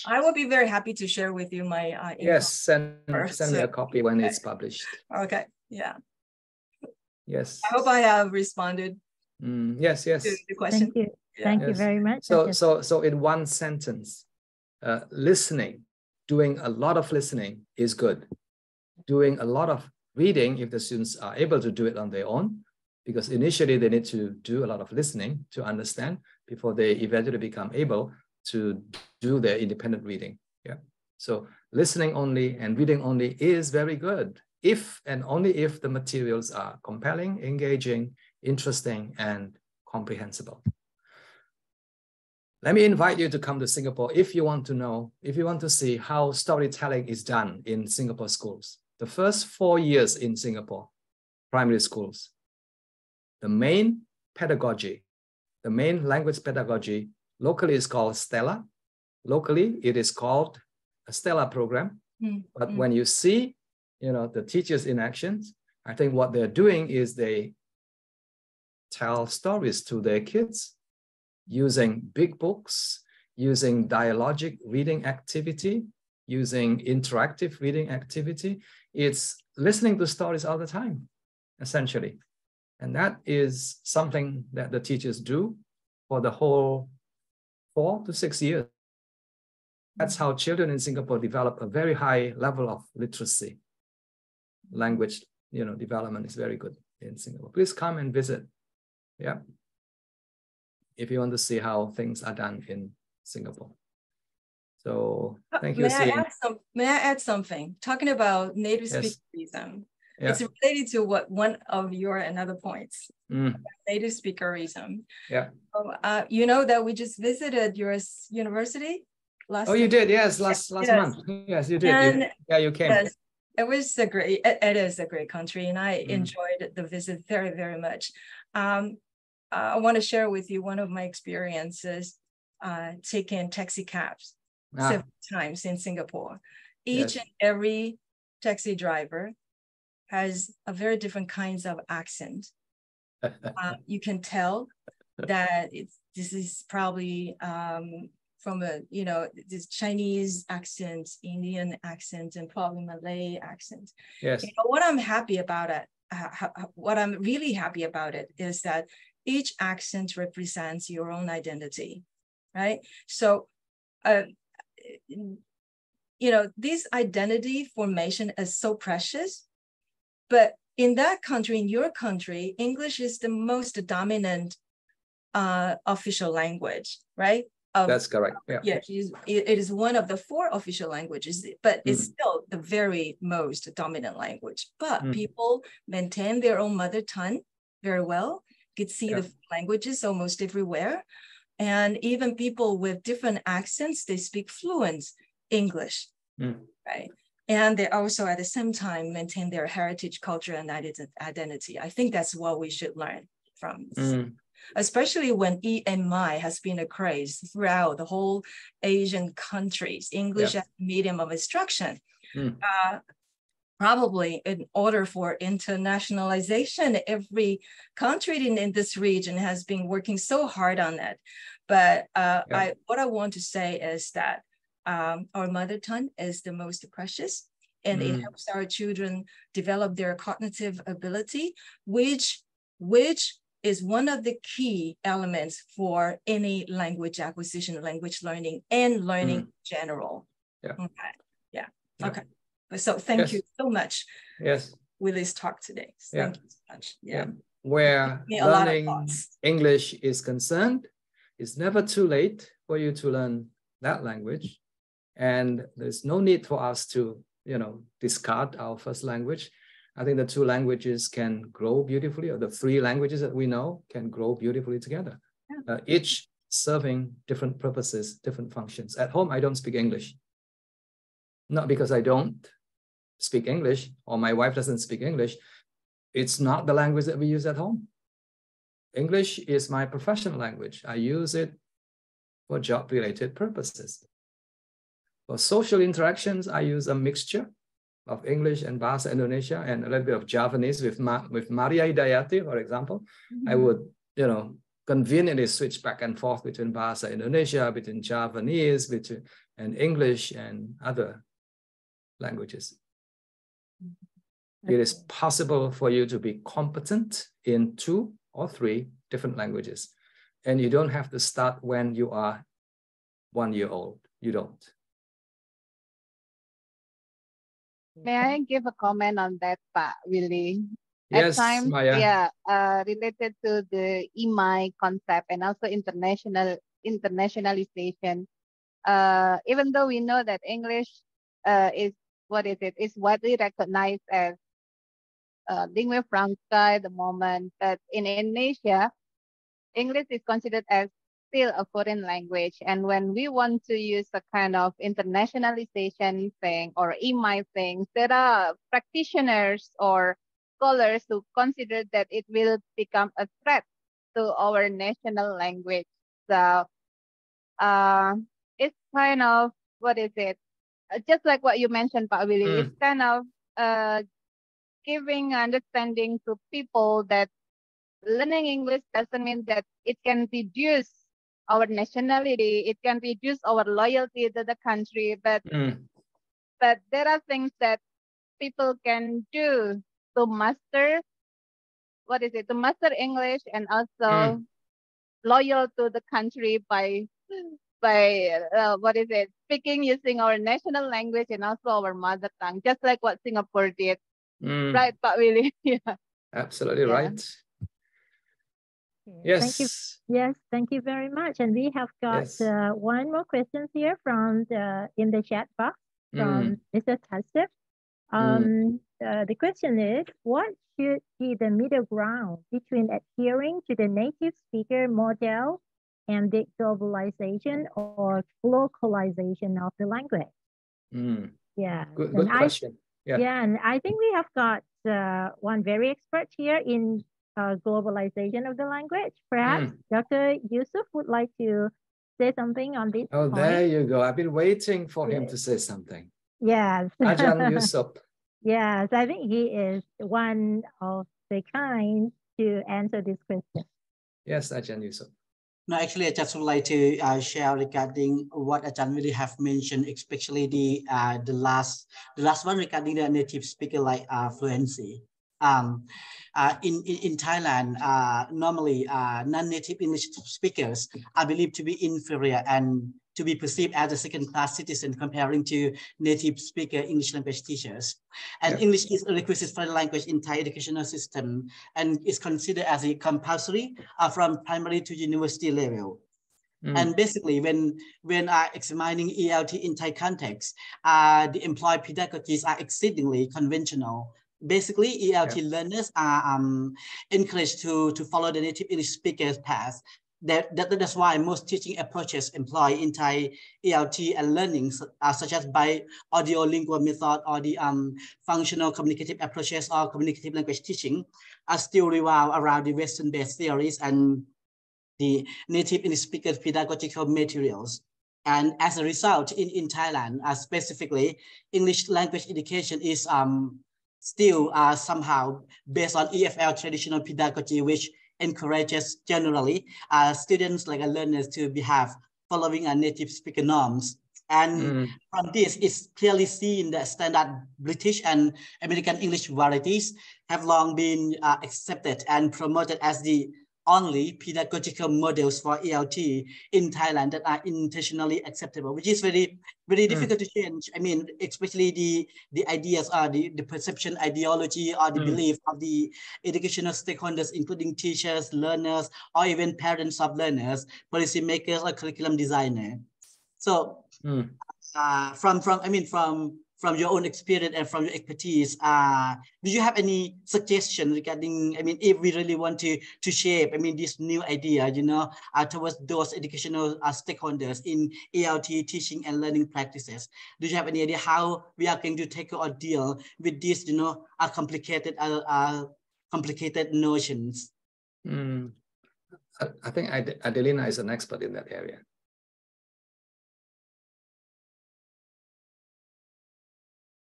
I will be very happy to share with you my yes, send me a copy when it's published. Okay, yeah. Yes. I hope I have responded yes, yes. to the question. Thank you. Yeah. Thank you very much. So in one sentence, listening, doing a lot of listening is good. Doing a lot of reading, if the students are able to do it on their own, because initially they need to do a lot of listening to understand before they eventually become able to do their independent reading. Yeah. So listening only and reading only is very good, if and only if the materials are compelling, engaging, interesting, and comprehensible. Let me invite you to come to Singapore if you want to know, if you want to see how storytelling is done in Singapore schools. The first 4 years in Singapore, primary schools, the main pedagogy, the main language pedagogy, locally is called Stella. Locally, it is called a Stella program. But when you see, the teachers in action, I think what they're doing is they tell stories to their kids using big books, using dialogic reading activity, using interactive reading activity. It's listening to stories all the time, essentially. And that is something that the teachers do for the whole 4 to 6 years. That's how children in Singapore develop a very high level of literacy. Language, development is very good in Singapore. Please come and visit. Yeah. If you want to see how things are done in Singapore. So thank you. May I add something? Talking about native speakerism. Yeah. It's related to one of your another points. Native speakerism. Yeah. You know that we just visited your university last. Oh, you did? Yes, last month. Yes, you did. And you came. Yes, it was it is a great country, and I enjoyed the visit very, very much. I want to share with you one of my experiences taking taxi cabs several times in Singapore. Each and every taxi driver has a very different kinds of accent. You can tell that this is probably from this Chinese accent, Indian accent, and probably Malay accent. Yes. What I'm happy about it, what I'm really happy about it is that each accent represents your own identity, right? So, this identity formation is so precious. But in that country, in your country, English is the most dominant official language, right? That's correct. Yeah, it is one of the 4 official languages, but it's still the very most dominant language. But people maintain their own mother tongue very well. You could see the languages almost everywhere. And even people with different accents, they speak fluent English, right? And they also at the same time maintain their heritage, culture, and identity. I think that's what we should learn from. Especially when EMI has been a craze throughout the whole Asian countries, English as a medium of instruction. Probably in order for internationalization, every country in this region has been working so hard on it. But what I want to say is that our mother tongue is the most precious, and it helps our children develop their cognitive ability, which is one of the key elements for any language acquisition, language learning, and learning in general. Yeah. Okay. Yeah. Okay. So thank you so much. Yes. Willy's talk today. Thank you so much. Yeah. Where learning English is concerned, it's never too late for you to learn that language. And there's no need for us to, discard our first language. I think the two languages can grow beautifully, or the three languages that we know can grow beautifully together, each serving different purposes, different functions. At home, I don't speak English. Not because I don't speak English or my wife doesn't speak English. It's not the language that we use at home. English is my professional language. I use it for job-related purposes. For social interactions, I use a mixture of English and Bahasa Indonesia and a little bit of Javanese with Maria Hidayati, for example. I would, conveniently switch back and forth between Bahasa Indonesia, between Javanese, and English and other languages. It is possible for you to be competent in 2 or 3 different languages. And you don't have to start when you are 1 year old. You don't. May I give a comment on that, Pak Willy? Yes, at times, Maya. Related to the EMI concept and also internationalization. Even though we know that English is widely recognized as lingua franca at the moment, but in Indonesia, English is considered as still a foreign language. And when we want to use a kind of internationalization thing or EMI thing, there are practitioners or scholars who consider that it will become a threat to our national language. So it's kind of, just like what you mentioned, Pak Willy, it's kind of giving understanding to people that learning English doesn't mean that it can reduce our nationality, it can reduce our loyalty to the country, but there are things that people can do to master English and also loyal to the country by speaking using our national language and also our mother tongue, just like what Singapore did. Right, Pak Willy? Yeah. Absolutely right. Yes. Thank you very much. And we have got one more question here from in the chat box from Mr. Tasif. The question is, what should be the middle ground between adhering to the native speaker model and the globalization or localization of the language? Yeah. Good question. Yeah, and I think we have got one very expert here in globalization of the language. Perhaps Dr. Yusuf would like to say something on this point. There you go. I've been waiting for him to say something. Yes. Ajahn Yusuf. Yes, I think he is one of the kind to answer this question. Yes, Ajahn Yusuf. No, actually, I just would like to share regarding what Ajahn really have mentioned, especially the last one regarding the native speaker fluency. In Thailand, normally non-native English speakers are believed to be inferior and to be perceived as a second-class citizen comparing to native speaker English language teachers. And English is a requisite foreign language in Thai educational system and is considered as a compulsory from primary to university level. And basically, when examining ELT in Thai context, the employed pedagogies are exceedingly conventional. Basically, ELT learners are encouraged to follow the native English speakers' path. That's why most teaching approaches employed in Thai ELT and learning, such as by audio-lingual method or the functional communicative approaches or communicative language teaching, are still revolve around the Western-based theories and the native English speakers' pedagogical materials. And as a result, in Thailand, specifically, English language education is still somehow based on EFL traditional pedagogy, which encourages generally students like learners to behave following a native speaker norms. And from this, it's clearly seen that standard British and American English varieties have long been accepted and promoted as the only pedagogical models for ELT in Thailand that are internationally acceptable, which is very, very difficult to change. I mean, especially the ideas or the perception, ideology, or the belief of the educational stakeholders, including teachers, learners, or even parents of learners, policymakers, or curriculum designer. So from your own experience and from your expertise, do you have any suggestion regarding, I mean, if we really want to shape, I mean, this new idea, you know, towards those educational stakeholders in ELT teaching and learning practices? Do you have any idea how we are going to tackle or deal with these, you know, complicated notions? I think Adelina is an expert in that area.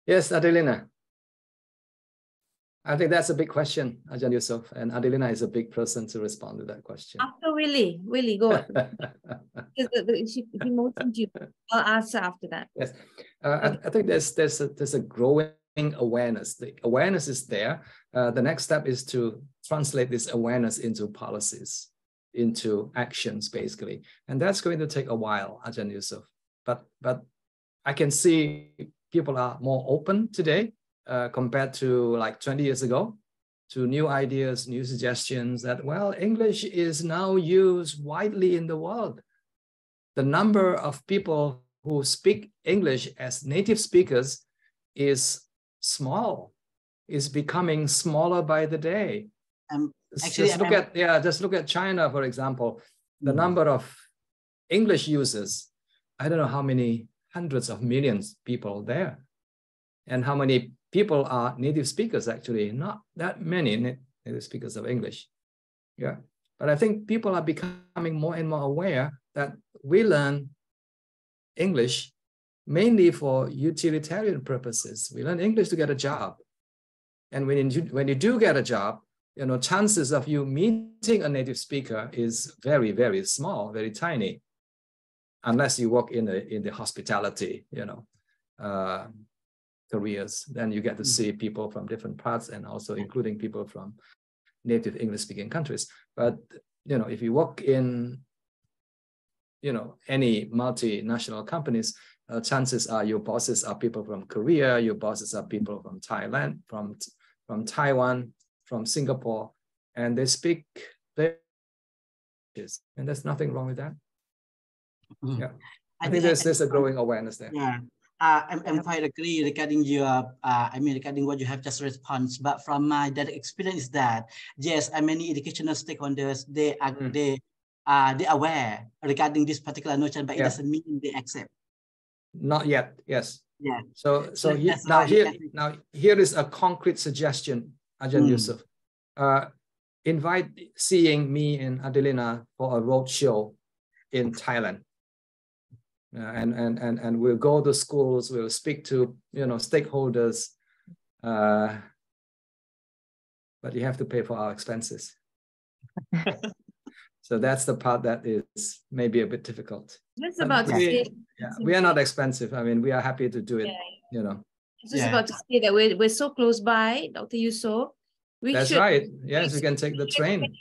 Yes, Adelina. I think that's a big question, Ajahn Yusof, and Adelina is a big person to respond to that question. After Willy, go on. He motioned you. I'll answer after that. Yes, I think there's a growing awareness. The awareness is there. The next step is to translate this awareness into policies, into actions, basically, and that's going to take a while, Ajahn Yusof. But I can see people are more open today compared to like 20 years ago to new ideas, new suggestions that, well, English is now used widely in the world. The number of people who speak English as native speakers is small, is becoming smaller by the day. Just look at China, for example. The number of English users, I don't know how many hundreds of millions people there. And how many people are native speakers? Actually, not that many native speakers of English. Yeah, but I think people are becoming more and more aware that we learn English mainly for utilitarian purposes. We learn English to get a job. And when you do get a job, you know, chances of you meeting a native speaker is very, very small, very tiny. Unless you work in the hospitality, you know, careers, then you get to see people from different parts and also including people from native English-speaking countries. But, you know, if you work in, you know, any multinational companies, chances are your bosses are people from Korea, your bosses are people from Thailand, from Taiwan, from Singapore, and they speak their languages, and there's nothing wrong with that. Yeah, I think there's a growing awareness there. Yeah, I'm quite agree regarding your, regarding what you have just responded. But from my direct experience, that yes, many educational stakeholders they are aware regarding this particular notion, but it doesn't mean they accept. Not yet. Yes. Yeah. So here is a concrete suggestion, Ajahn Yusof. Invite seeing me and Adelina for a road show in Thailand. And we'll go to schools, we'll speak to, you know, stakeholders, but you have to pay for our expenses. So that's the part that is maybe a bit difficult. Just about to say, we are not expensive. I mean, we are happy to do it, you know. Just about to say that we're so close by, Dr. Yusof. That's right. Yes, we can take the train.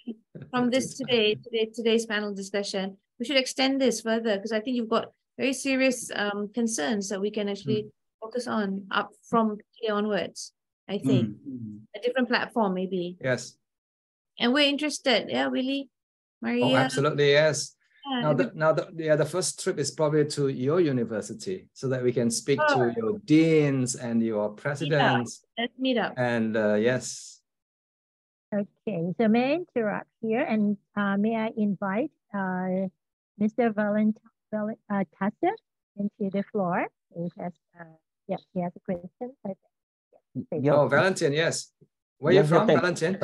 From this today's panel discussion, we should extend this further because I think you've got very serious concerns that we can actually focus on up from here onwards. I think a different platform maybe. Yes. And we're interested. Yeah, Willy, Maria. Oh, absolutely, yes. Yeah, the first trip is probably to your university so that we can speak to your deans and your presidents. Let's meet up. And yes. Okay, so may I interrupt here and may I invite Mr. Tasser into the floor. He has a question. Oh, Valentin, yes. Where are you from, Valentin?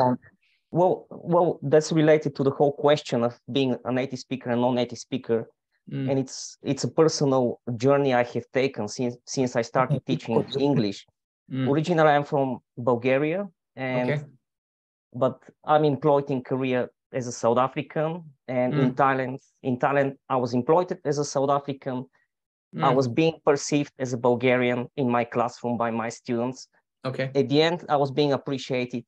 Well, that's related to the whole question of being a native speaker and non-native speaker, and it's a personal journey I have taken since I started teaching English. Originally, I'm from Bulgaria, but I'm employed in Korea as a South African, and in Thailand, I was employed as a South African. I was being perceived as a Bulgarian in my classroom by my students. Okay. At the end, I was being appreciated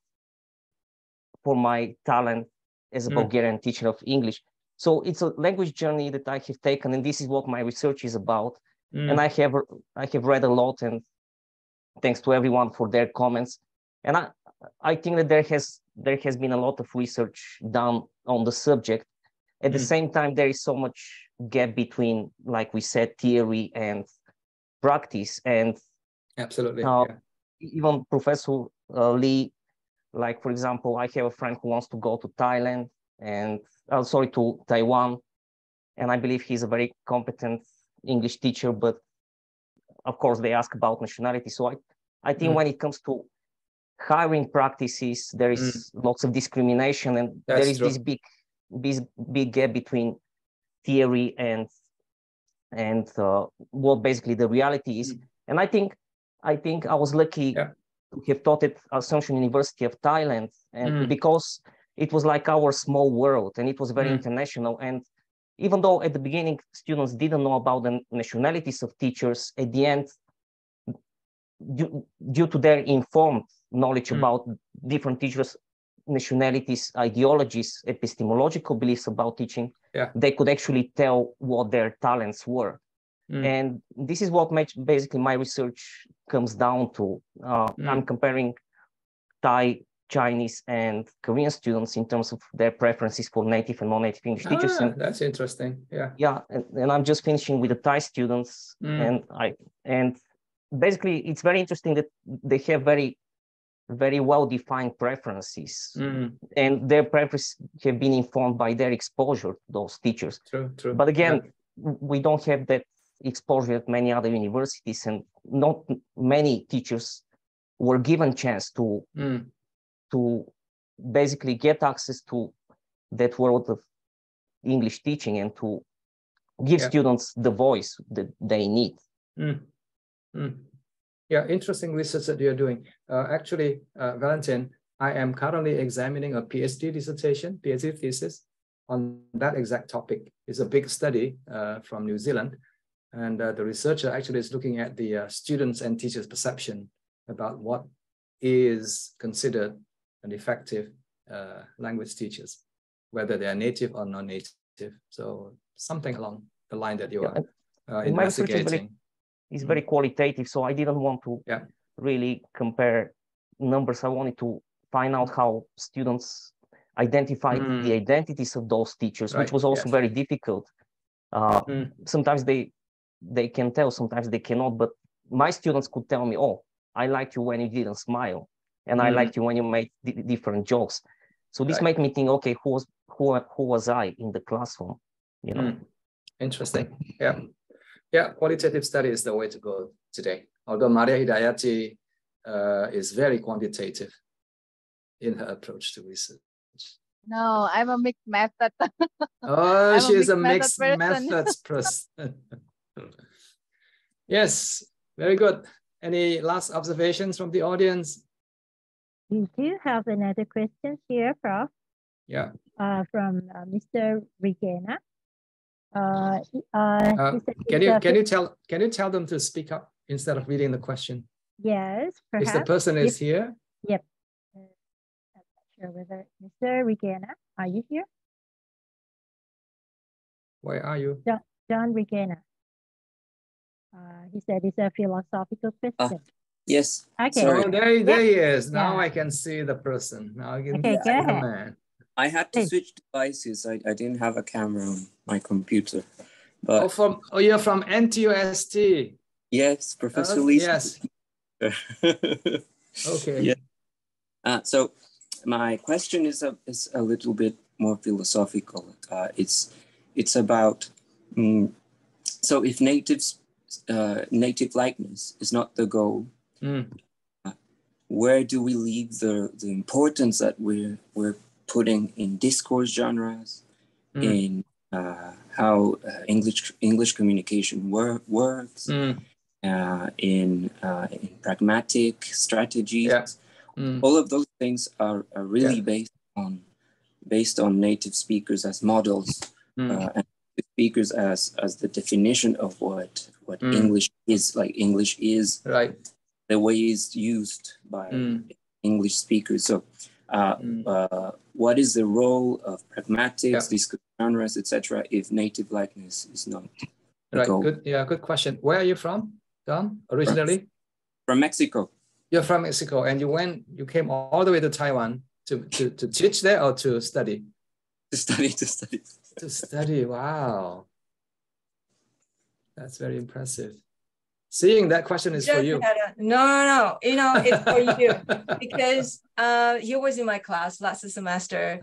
for my talent as a Bulgarian teacher of English. So it's a language journey that I have taken, and this is what my research is about. And I have read a lot, and thanks to everyone for their comments. And I think that there has been a lot of research done on the subject. At the same time, there is so much gap between, like we said, theory and practice. And absolutely, even Professor Lee, like for example, I have a friend who wants to go to Thailand and to Taiwan, and I believe he's a very competent English teacher. But of course, they ask about nationality. So I think when it comes to hiring practices, there is lots of discrimination, and there is this big gap between theory and what basically the reality is. And I think I was lucky to have taught at Assumption University of Thailand, and because it was like our small world, and it was very international. And even though at the beginning students didn't know about the nationalities of teachers, at the end, due to their informed knowledge about different teachers' nationalities, ideologies, epistemological beliefs about teaching, they could actually tell what their talents were. And this is what basically my research comes down to. I'm comparing Thai, Chinese, and Korean students in terms of their preferences for native and non-native English teachers. And that's interesting. And I'm just finishing with the Thai students, and basically it's very interesting that they have very, very well-defined preferences, and their preferences have been informed by their exposure to those teachers. True. But again, we don't have that exposure at many other universities, and not many teachers were given chance to basically get access to that world of English teaching and to give students the voice that they need. Yeah, interesting research that you're doing. Actually, Valentin, I am currently examining a PhD thesis on that exact topic. It's a big study from New Zealand. And the researcher actually is looking at the students' and teachers' perception about what is considered an effective language teachers, whether they are native or non-native. So something along the line that you are investigating. It's very qualitative, so I didn't want to really compare numbers. I wanted to find out how students identified the identities of those teachers, which was also very difficult. Sometimes they can tell, sometimes they cannot, but my students could tell me, oh, I liked you when you didn't smile, and I liked you when you made different jokes. So this made me think, okay, who was I in the classroom? You know. Interesting. Yeah, qualitative study is the way to go today. Although Maria Hidayati is very quantitative in her approach to research. No, I'm a mixed method. Oh, she is a mixed methods person. Yes, very good. Any last observations from the audience? We do have another question here, Prof. Yeah. From Mr. Regena. Can you tell them to speak up instead of reading the question? Yes, perhaps. If the person is here? Yep. I'm not sure whether Mr. Regena, are you here? Where are you? John Regena. He said it's a philosophical question. Yes. Okay. So there he is. Now I can see the person. Now I can see the man. I had to switch devices. I didn't have a camera on my computer. But you're from NTUST. Yes, Professor Lee. Yes. Okay. Yeah. So my question is a little bit more philosophical. It's about so if native likeness is not the goal, where do we leave the importance that we're putting in discourse genres, in how English communication works, in pragmatic strategies. All of those things are really based on based on native speakers as models, and speakers as the definition of what English is. Like English is the way it's used by English speakers. So what is the role of pragmatics, discrete genres, etc., if native likeness is not the goal? Good. Yeah, good question. Where are you from, Don? Originally? From Mexico. You're from Mexico, and you came all the way to Taiwan to teach there or to study? To study. To study. Wow, that's very impressive. Seeing that question is for you. No. You know, it's for you because he was in my class last semester.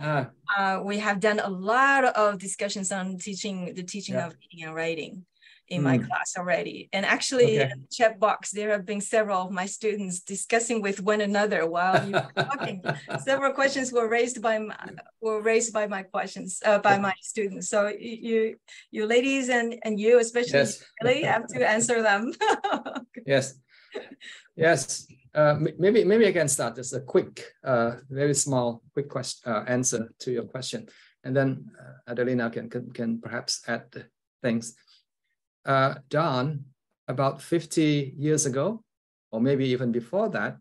We have done a lot of discussions on teaching of reading and writing in my class already. And actually, in the chat box, there have been several of my students discussing with one another while you were talking. Several questions were raised by my questions by my students. So you ladies and you especially really have to answer them. Yes. Maybe I can start just a quick, very small, quick question answer to your question, and then Adelina can perhaps add things. Don, about 50 years ago, or maybe even before that,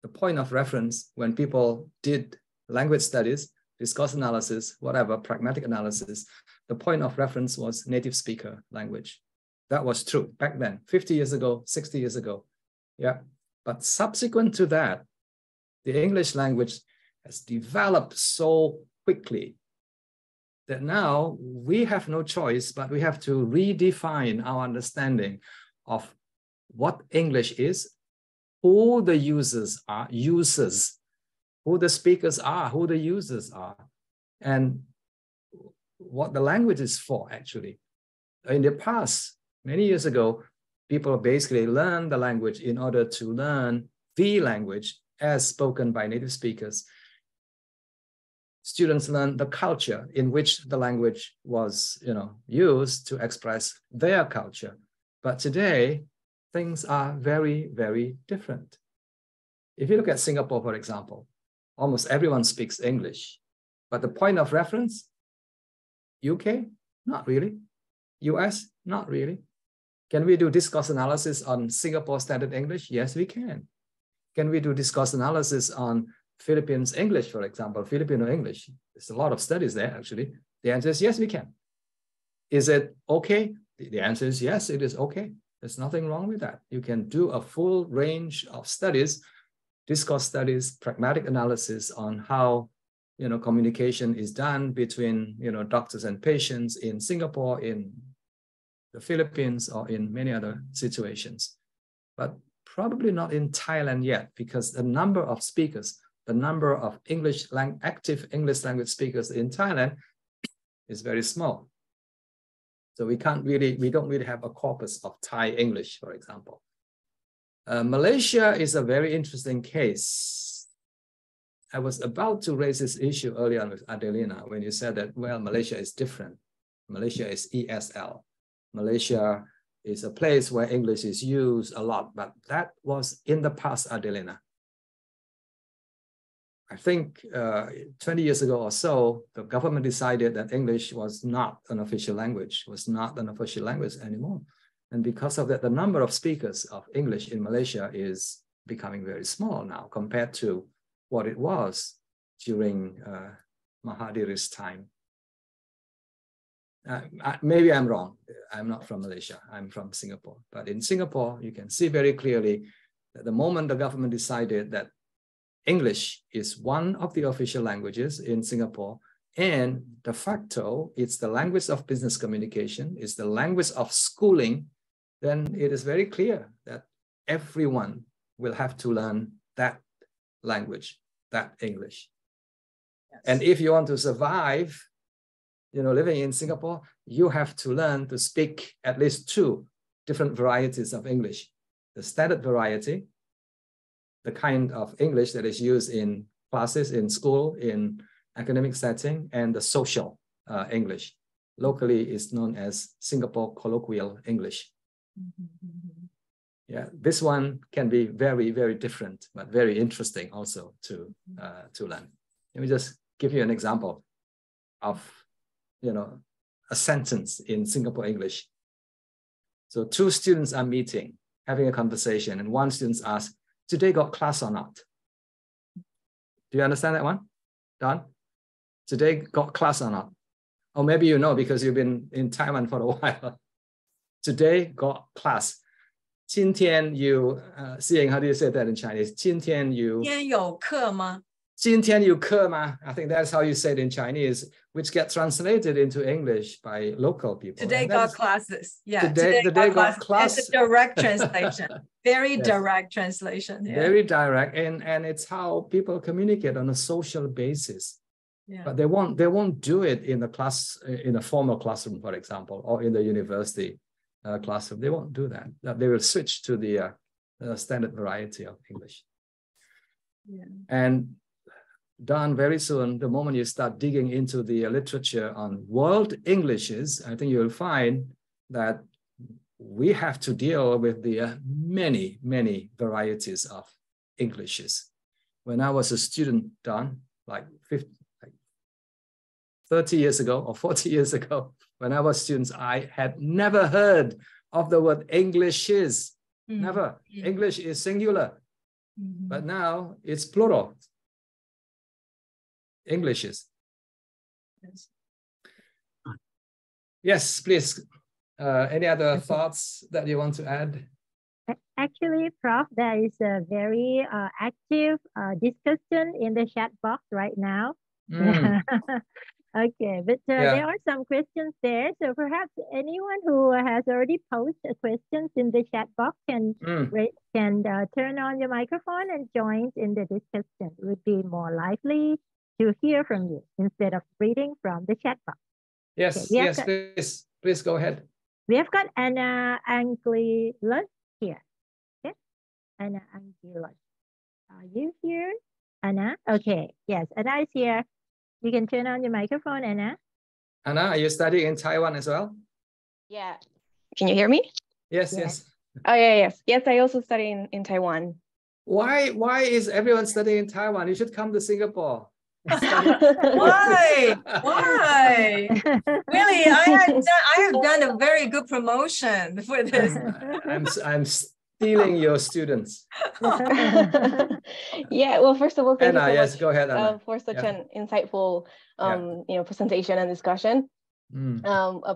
the point of reference when people did language studies, discourse analysis, whatever, pragmatic analysis, the point of reference was native speaker language. That was true back then, 50 years ago, 60 years ago. Yeah. But subsequent to that, the English language has developed so quickly that now we have no choice, but we have to redefine our understanding of what English is, who the users are, who the speakers are, who the users are, and what the language is for, actually. In the past, many years ago, people basically learned the language in order to learn the language as spoken by native speakers. Students learn the culture in which the language was, used to express their culture. But today, things are very, very different. If you look at Singapore, for example, almost everyone speaks English, but the point of reference, UK, not really. US, not really. Can we do discourse analysis on Singapore Standard English? Yes, we can. Can we do discourse analysis on Philippines English, for example, Filipino English? There's a lot of studies there, actually. The answer is yes, we can. Is it okay? The answer is yes, it is okay. There's nothing wrong with that. You can do a full range of studies, discourse studies, pragmatic analysis on how communication is done between doctors and patients in Singapore, in the Philippines, or in many other situations. But probably not in Thailand yet, because the number of speakers, the number of active English language speakers in Thailand is very small. So we don't really have a corpus of Thai English, for example. Malaysia is a very interesting case. I was about to raise this issue earlier on with Adelina when you said that, well, Malaysia is different. Malaysia is ESL. Malaysia is a place where English is used a lot, but that was in the past, Adelina. I think 20 years ago or so, the government decided that English was not an official language, anymore. And because of that, the number of speakers of English in Malaysia is becoming very small now compared to what it was during Mahathir's time. Maybe I'm wrong. I'm not from Malaysia. I'm from Singapore. But in Singapore, you can see very clearly that the moment the government decided that English is one of the official languages in Singapore, and de facto, it's the language of business communication, it's the language of schooling, then it is very clear that everyone will have to learn that language, that English. Yes. And if you want to survive, living in Singapore, you have to learn to speak at least 2 different varieties of English. The standard variety, the kind of English that is used in classes, in school, in academic setting, and the social English. Locally, it's known as Singapore colloquial English. Yeah, this one can be very, very different, but very interesting also to learn. Let me just give you an example of, a sentence in Singapore English. So two students are meeting, having a conversation, and one student asks, today got class or not? Do you understand that one, Don? Today got class or not? Or maybe you know because you've been in Taiwan for a while. Today got class. 今天 you, seeing, how do you say that in Chinese? 今天 you. 今天有课吗? 今天有课吗? I think that's how you say it in Chinese, which gets translated into English by local people. Today got classes. Yeah. Today got class. It's a direct translation. Very Yes. direct translation. Yeah. Very direct, and it's how people communicate on a social basis. Yeah. But they won't do it in a class, in a formal classroom, for example, or in the university classroom. They won't do that. They will switch to the standard variety of English. Yeah. And Don, very soon, the moment you start digging into the literature on world Englishes, I think you'll find that we have to deal with the many, many varieties of Englishes. When I was a student, Don, like 30 years ago or 40 years ago, when I was students, I had never heard of the word Englishes. Never. English is singular, but now it's plural. Englishes. Yes, please. Any other thoughts that you want to add? Actually, Prof, there is a very active discussion in the chat box right now. Okay, but there are some questions there. So perhaps anyone who has already posted questions in the chat box can turn on your microphone and join in the discussion. It would be more likely to hear from you instead of reading from the chat box. Yes, okay, yes, please go ahead. We have got Anna Angelus here. Okay, Anna Angelus. Are you here, Anna? Okay, yes, Anna is here. You can turn on your microphone, Anna. Anna, are you studying in Taiwan as well? Yeah. Can you hear me? Yes, yes. Oh, yeah, yes. Yes, I also study in Taiwan. Why is everyone studying in Taiwan? You should come to Singapore. Why? Willy, I have done a very good promotion for this. I'm stealing your students. Yeah, well, first of all, thank Anna, you so yes, much go ahead, Anna. For such an insightful presentation and discussion.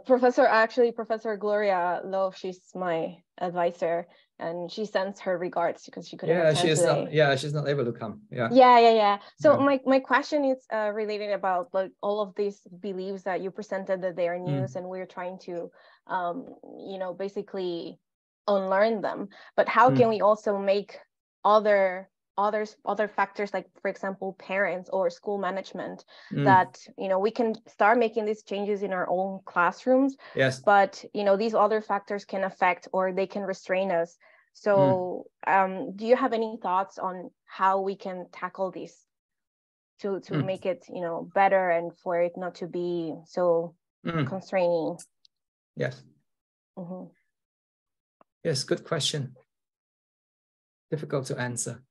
Professor Gloria Love, she's my advisor, and she sends her regards because she couldn't attend today. She's not able to come. So my question is related about like all of these beliefs that you presented, that they are news, and we're trying to basically unlearn them. But how can we also make other factors, like for example parents or school management, that we can start making these changes in our own classrooms, but these other factors can affect or they can restrain us. So do you have any thoughts on how we can tackle this to make it better and for it not to be so constraining? Yes. Yes, good question. Difficult to answer.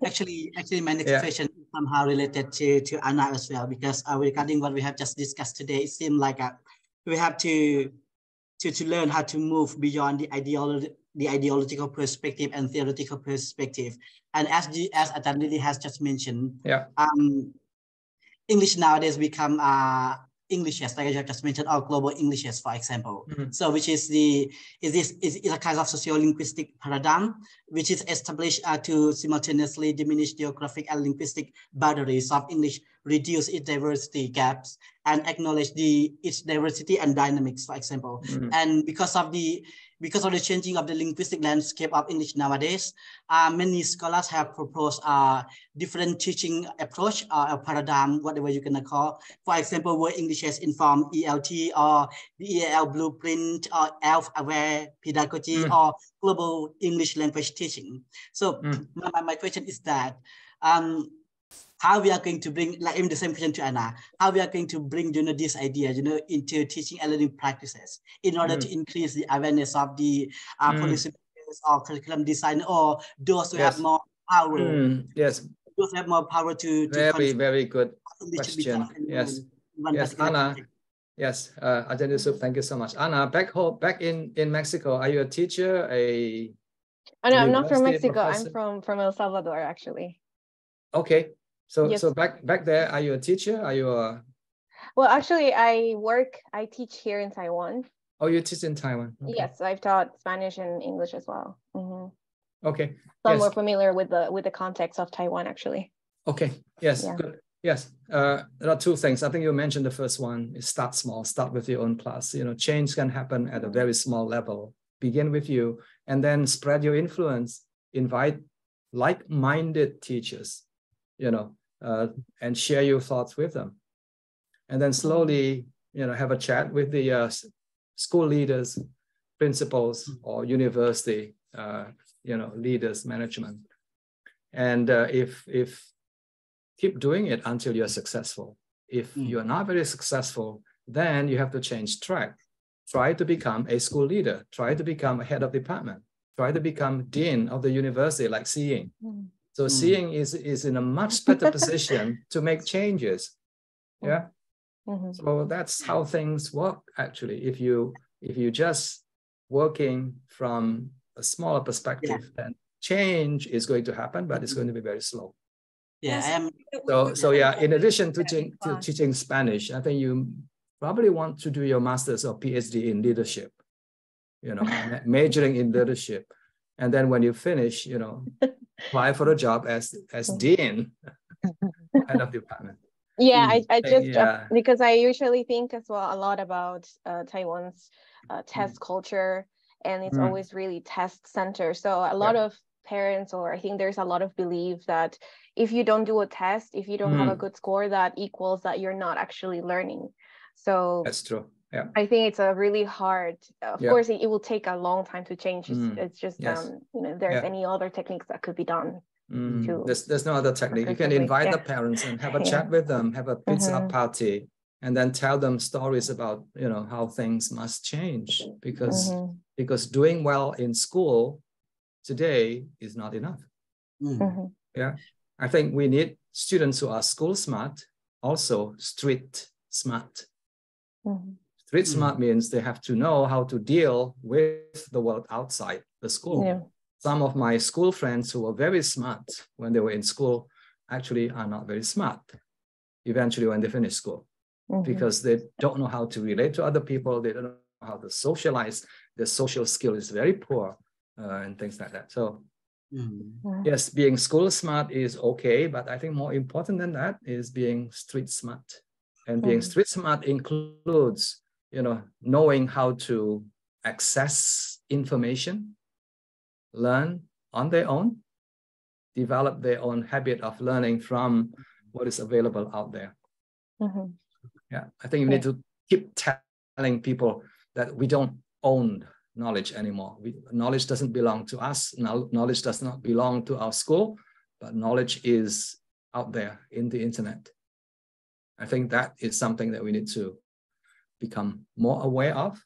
Actually, my next question is somehow related to Anna as well, because regarding what we have just discussed today, it seems like we have to learn how to move beyond the ideological perspective and theoretical perspective. And as Ajahn Willy has just mentioned, English nowadays become Englishes, like I just mentioned, or global Englishes, for example. So which is a kind of socio-linguistic paradigm, which is established to simultaneously diminish geographic and linguistic boundaries of English, reduce its diversity gaps, and acknowledge its diversity and dynamics, for example. And because of the changing of the linguistic landscape of English nowadays, many scholars have proposed a different teaching approach or a paradigm, whatever you can call. For example, where English has informed ELT or the EAL blueprint or ELF-aware pedagogy or global English language teaching. So my question is that, how we are going to bring, like in the same question to Anna, how we are going to bring this idea into teaching and learning practices in order to increase the awareness of the policy or curriculum design, or those who have more power, schools have more power to very good question. Yes, yes, Anna. Yes, Ajahn Yusuf, thank you so much. Anna, back home, back in Mexico, are you a teacher, Oh, no, I'm not from Mexico. Professor? I'm from El Salvador, actually. Okay, so yes. So back there, are you a teacher? Are you a? Well, actually, I teach here in Taiwan. Oh, you teach in Taiwan? Okay. Yes, I've taught Spanish and English as well. Mm-hmm. Okay. So I'm more familiar with the context of Taiwan, actually. Okay. Yes. Yeah. Good. Yes. There are two things. I think you mentioned the first one is start small. Start with your own class. You know, change can happen at a very small level. Begin with you, and then spread your influence. Invite like-minded teachers. You know, and share your thoughts with them, and then slowly, you know, have a chat with the school leaders, principals, or university, you know, leaders, management, and if keep doing it until you're successful. If you're not very successful, then you have to change track. Try to become a school leader. Try to become a head of department. Try to become dean of the university, like Seeing. So Seeing is in a much better position to make changes. Yeah. So that's how things work, actually. If you just working from a smaller perspective, then change is going to happen, but it's going to be very slow. Yeah. So yeah, in addition to teaching Spanish, I think you probably want to do your master's or PhD in leadership, you know, majoring in leadership. And then when you finish, you know, apply for a job as dean, head of department. Yeah, I just because I usually think as well a lot about Taiwan's test culture, and it's always really test centered. So a lot of parents, or I think there's a lot of belief that if you don't do a test, if you don't have a good score, that equals that you're not actually learning. So that's true. Yeah, I think it's a really hard. Of course, it will take a long time to change. It's just you know, if there's any other techniques that could be done. There's no other technique. You can invite the parents and have a chat with them, have a pizza party, and then tell them stories about, you know, how things must change, because doing well in school today is not enough. Yeah, I think we need students who are school smart, also street smart. Street smart means they have to know how to deal with the world outside the school. Some of my school friends who were very smart when they were in school actually are not very smart eventually when they finish school, because they don't know how to relate to other people. They don't know how to socialize. Their social skill is very poor and things like that. So yes, being school smart is okay, but I think more important than that is being street smart. And being street smart includes, you know, knowing how to access information, learn on their own, develop their own habit of learning from what is available out there. Yeah, I think you need to keep telling people that we don't own knowledge anymore. Knowledge doesn't belong to us. Knowledge does not belong to our school, but knowledge is out there in the internet. I think that is something that we need to become more aware of.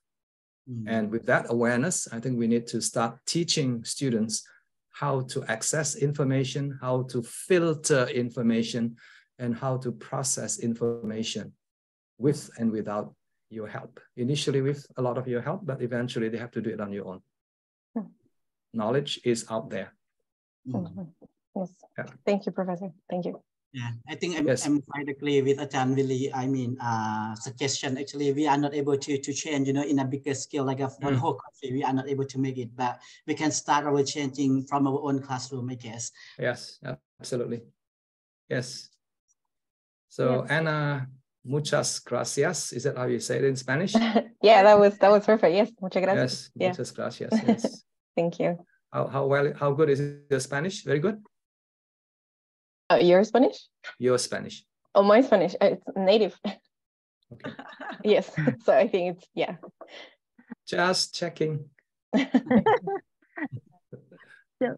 And with that awareness, I think we need to start teaching students how to access information, how to filter information, and how to process information with and without your help. Initially with a lot of your help, but eventually they have to do it on your own. Knowledge is out there. Yes. Thank you, Professor. Thank you. Yeah, I think I'm quite agree with Ajahn Willy. I mean, suggestion. Actually, we are not able to change, you know, in a bigger scale, like a one whole country. We are not able to make it, but we can start our changing from our own classroom, I guess. Yes, absolutely. Yes. So Anna, muchas gracias. Is that how you say it in Spanish? Yeah, that was perfect. Yes, muchas gracias. Yes, muchas gracias. Yes. Thank you. How good is your Spanish? Very good. Your Spanish? Your Spanish. Oh, my Spanish. It's native. Okay. Yes. So I think it's Just checking. So,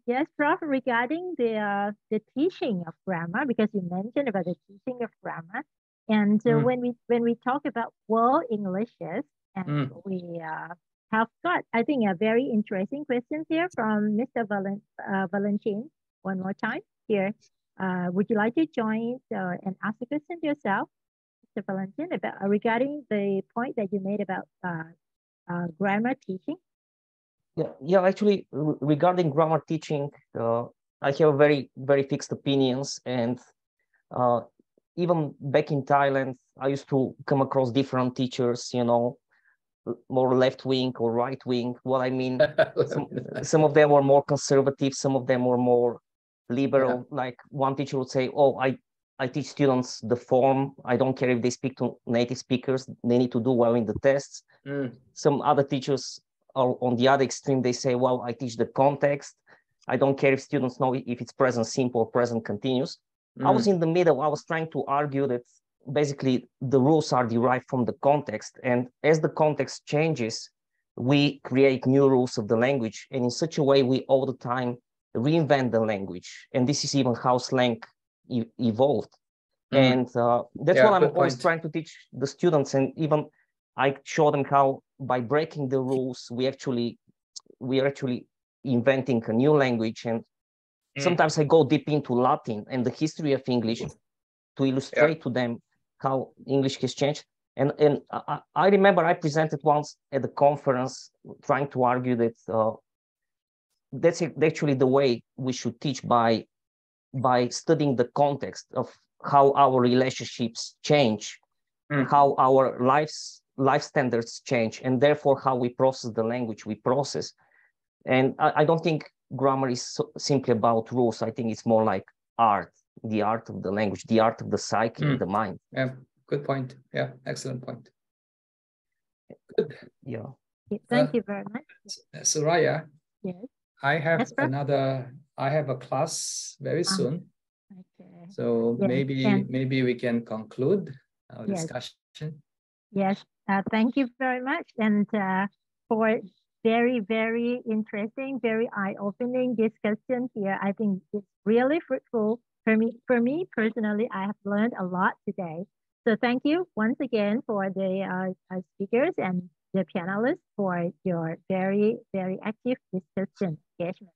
yes, Prof, regarding the teaching of grammar, because you mentioned about the teaching of grammar, and when we talk about world Englishes, and we have got, I think, a very interesting question here from Mr. Valentin. One more time. here. Would you like to join and ask a question yourself, Mr. Valentin, about regarding the point that you made about grammar teaching? Yeah. Actually, regarding grammar teaching, I have very fixed opinions, and even back in Thailand, I used to come across different teachers, you know, more left wing or right wing. What I mean, some of them were more conservative, some of them were more liberal. Yeah. Like one teacher would say, "Oh, I teach students the form. I don't care if they speak to native speakers. They need to do well in the tests." Some other teachers are on the other extreme. They say, "Well, I teach the context. I don't care if students know if it's present simple or present continuous." I was in the middle. I was trying to argue that basically the rules are derived from the context, and as the context changes, we create new rules of the language, and in such a way we all the time reinvent the language, and this is even how slang evolved. And that's what I'm always trying to teach the students, and even I show them how by breaking the rules we are actually inventing a new language. And sometimes I go deep into Latin and the history of English to illustrate to them how English has changed. And I remember I presented once at the conference trying to argue that that's actually the way we should teach, by studying the context of how our relationships change, how our life standards change, and therefore how we process the language we process. And I don't think grammar is simply about rules. I think it's more like art, the art of the language, the art of the psyche, the mind. Yeah, good point. Yeah, excellent point. Good. Yeah. Thank you very much. Soraya. Yes. I have a class very soon. Okay. So maybe we can conclude our discussion. Yes. Thank you very much. And for very, very interesting, very eye-opening discussion here. I think it's really fruitful for me personally. I have learned a lot today. So thank you once again for the speakers and the panelists for your very, very active discussion engagement.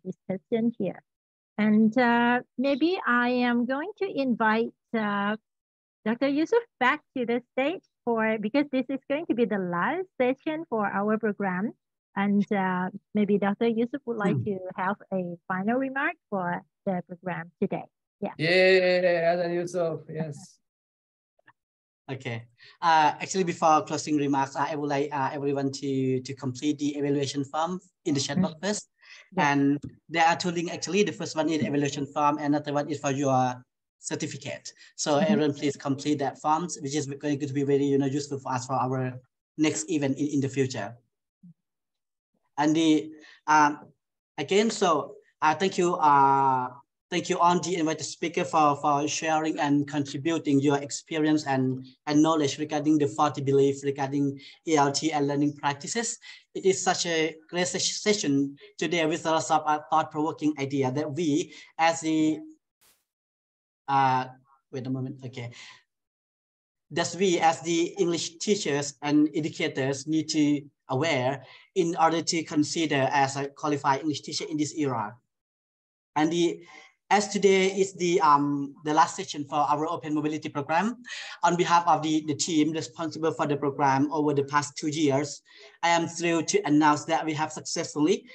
Discussion here. And maybe I am going to invite Dr. Yusuf back to the stage because this is going to be the last session for our program. And maybe Dr. Yusuf would like to have a final remark for the program today. Yeah, Dr. Yusuf, yes. Okay. Actually, before closing remarks, I would like everyone to complete the evaluation form in the chat box first. And there are two links actually. The first one is evaluation form, and another one is for your certificate. So everyone, please complete that form, which is going to be very useful for us for our next event in the future. And the again, so thank you on the invited speaker for sharing and contributing your experience and knowledge regarding the faulty belief regarding ELT and learning practices. It is such a great session today with lots of thought-provoking idea that we as the wait a moment, okay. That we as the English teachers and educators need to aware in order to consider as a qualified English teacher in this era. And as today is the last session for our Open Mobility Program, on behalf of the team responsible for the program over the past 2 years, I am thrilled to announce that we have successfully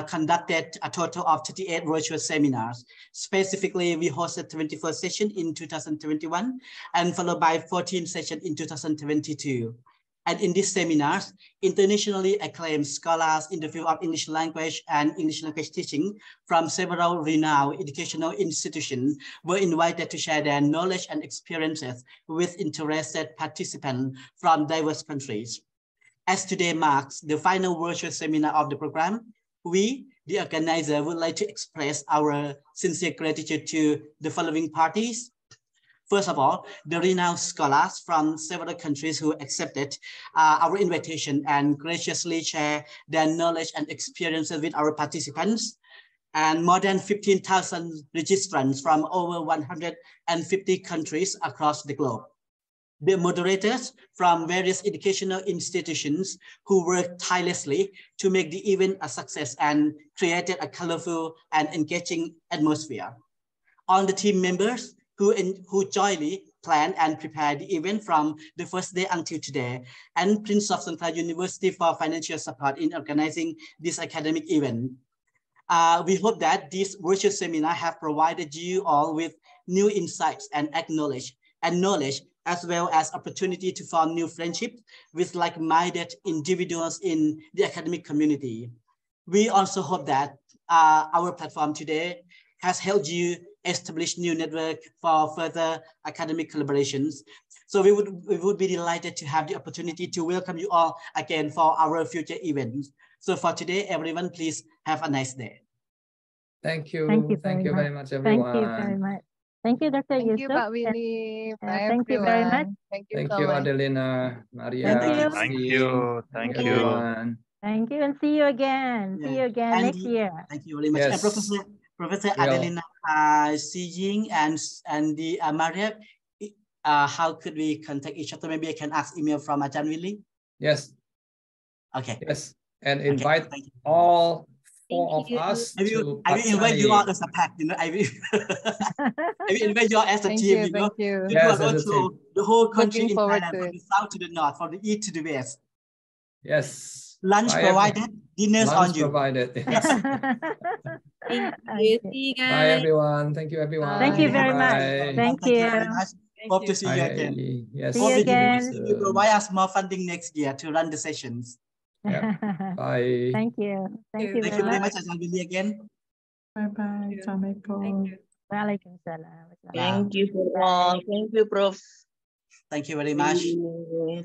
conducted a total of 38 virtual seminars. Specifically, we hosted 24 sessions in 2021 and followed by 14 sessions in 2022. And in these seminars, internationally acclaimed scholars in the field of English language and English language teaching from several renowned educational institutions were invited to share their knowledge and experiences with interested participants from diverse countries. As today marks the final virtual seminar of the program, we, the organizer, would like to express our sincere gratitude to the following parties. First of all, the renowned scholars from several countries who accepted our invitation and graciously share their knowledge and experiences with our participants, and more than 15,000 registrants from over 150 countries across the globe. the moderators from various educational institutions who worked tirelessly to make the event a success and created a colorful and engaging atmosphere. All the team members who jointly planned and prepared the event from the first day until today, and Prince of Songkhla University for financial support in organizing this academic event. We hope that this virtual seminar have provided you all with new insights and knowledge, as well as opportunity to form new friendships with like-minded individuals in the academic community. We also hope that our platform today has helped you establish new network for further academic collaborations. So we would be delighted to have the opportunity to welcome you all again for our future events. So for today, everyone, please have a nice day. Thank you. Thank you very much, everyone. Thank you very much. Thank you, Dr. Thank Yusuf. you, Pak Willy. Thank you very much. Thank you, Thank you, Adelina, Maria. Thank you. Thank you, everyone. Thank you, and see you again. See you again next year. Thank you very much. Yes. Professor Adelina, Xi Ying, and the Maria, how could we contact each other? Maybe I can ask email from Ajahn Willy. Yes. Okay. Yes, and invite all four of us I will invite you all as a pack. I will invite you all as a team. Thank you. Yes, also the whole country in forward Thailand, to from the south to the north, from the east to the west. Yes. Lunch provided, dinners on you. Provided. Yes. Thank you. See you guys. Bye, everyone. Thank you, everyone. Thank you very much. Thank you very much. Hope to see you again. Yes. See you again. We will provide us more funding next year to run the sessions. Yeah. Bye. Thank you. Thank you very much, Ajahn Willy, again. Bye-bye. Assalamualaikum. Waalaikumsalam. Thank you for all. Thank you, Prof. Thank you very much.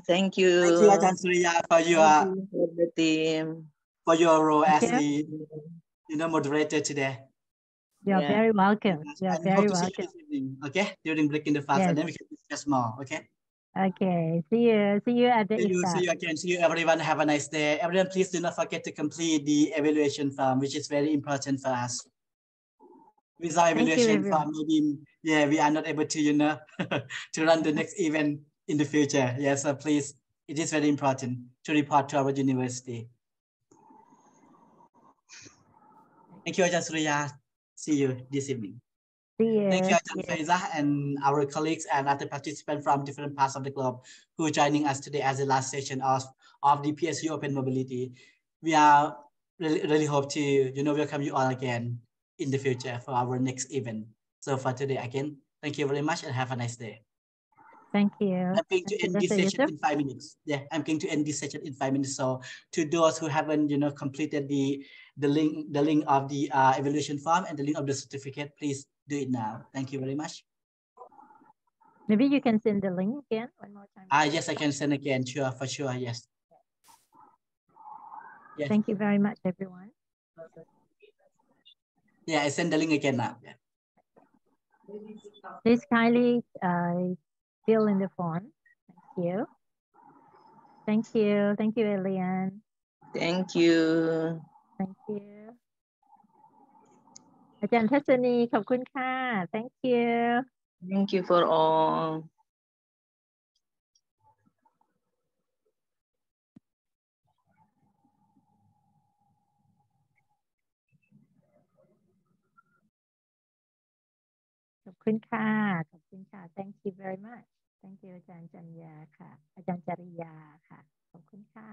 Thank you. Thank you, Ajahn Surya, for the team. For your role as the moderator today. You're very welcome. You're very welcome. See you this evening, okay? During break in the fast, and then we can discuss more, okay? Okay. See you. See you at the See you again. See you, everyone. Have a nice day. Everyone, please do not forget to complete the evaluation form, which is very important for us. Without evaluation form, maybe we are not able to, to run the next event in the future. Yes, so please, it is very important to report to our university. Thank you, Ajahn Surya. See you this evening. See you. Thank you, Ajahn Faiza, and our colleagues and other participants from different parts of the globe who are joining us today as the last session of the PSU Open Mobility. We are really hope to welcome you all again in the future for our next event. So for today, again, thank you very much and have a nice day. Thank you. I'm going to end this session in 5 minutes. Yeah, I'm going to end this session in 5 minutes. So to those who haven't, completed the link of the evaluation form and the link of the certificate, please do it now. Thank you very much. Maybe you can send the link again one more time. Yes, I can send again. Sure, for sure. Yes. Yes. Thank you very much, everyone. Yeah, I send the link again now. Yeah. Please kindly fill in the form. Thank you. Thank you. Thank you, Elian. Thank you. Thank you. อาจารย์ทัศนีขอบคุณค่ะ Thank you. Thank you for all. Thank you very much. Thank you อาจารย์จันยาค่ะอาจารย์จริยาค่ะขอบคุณค่ะ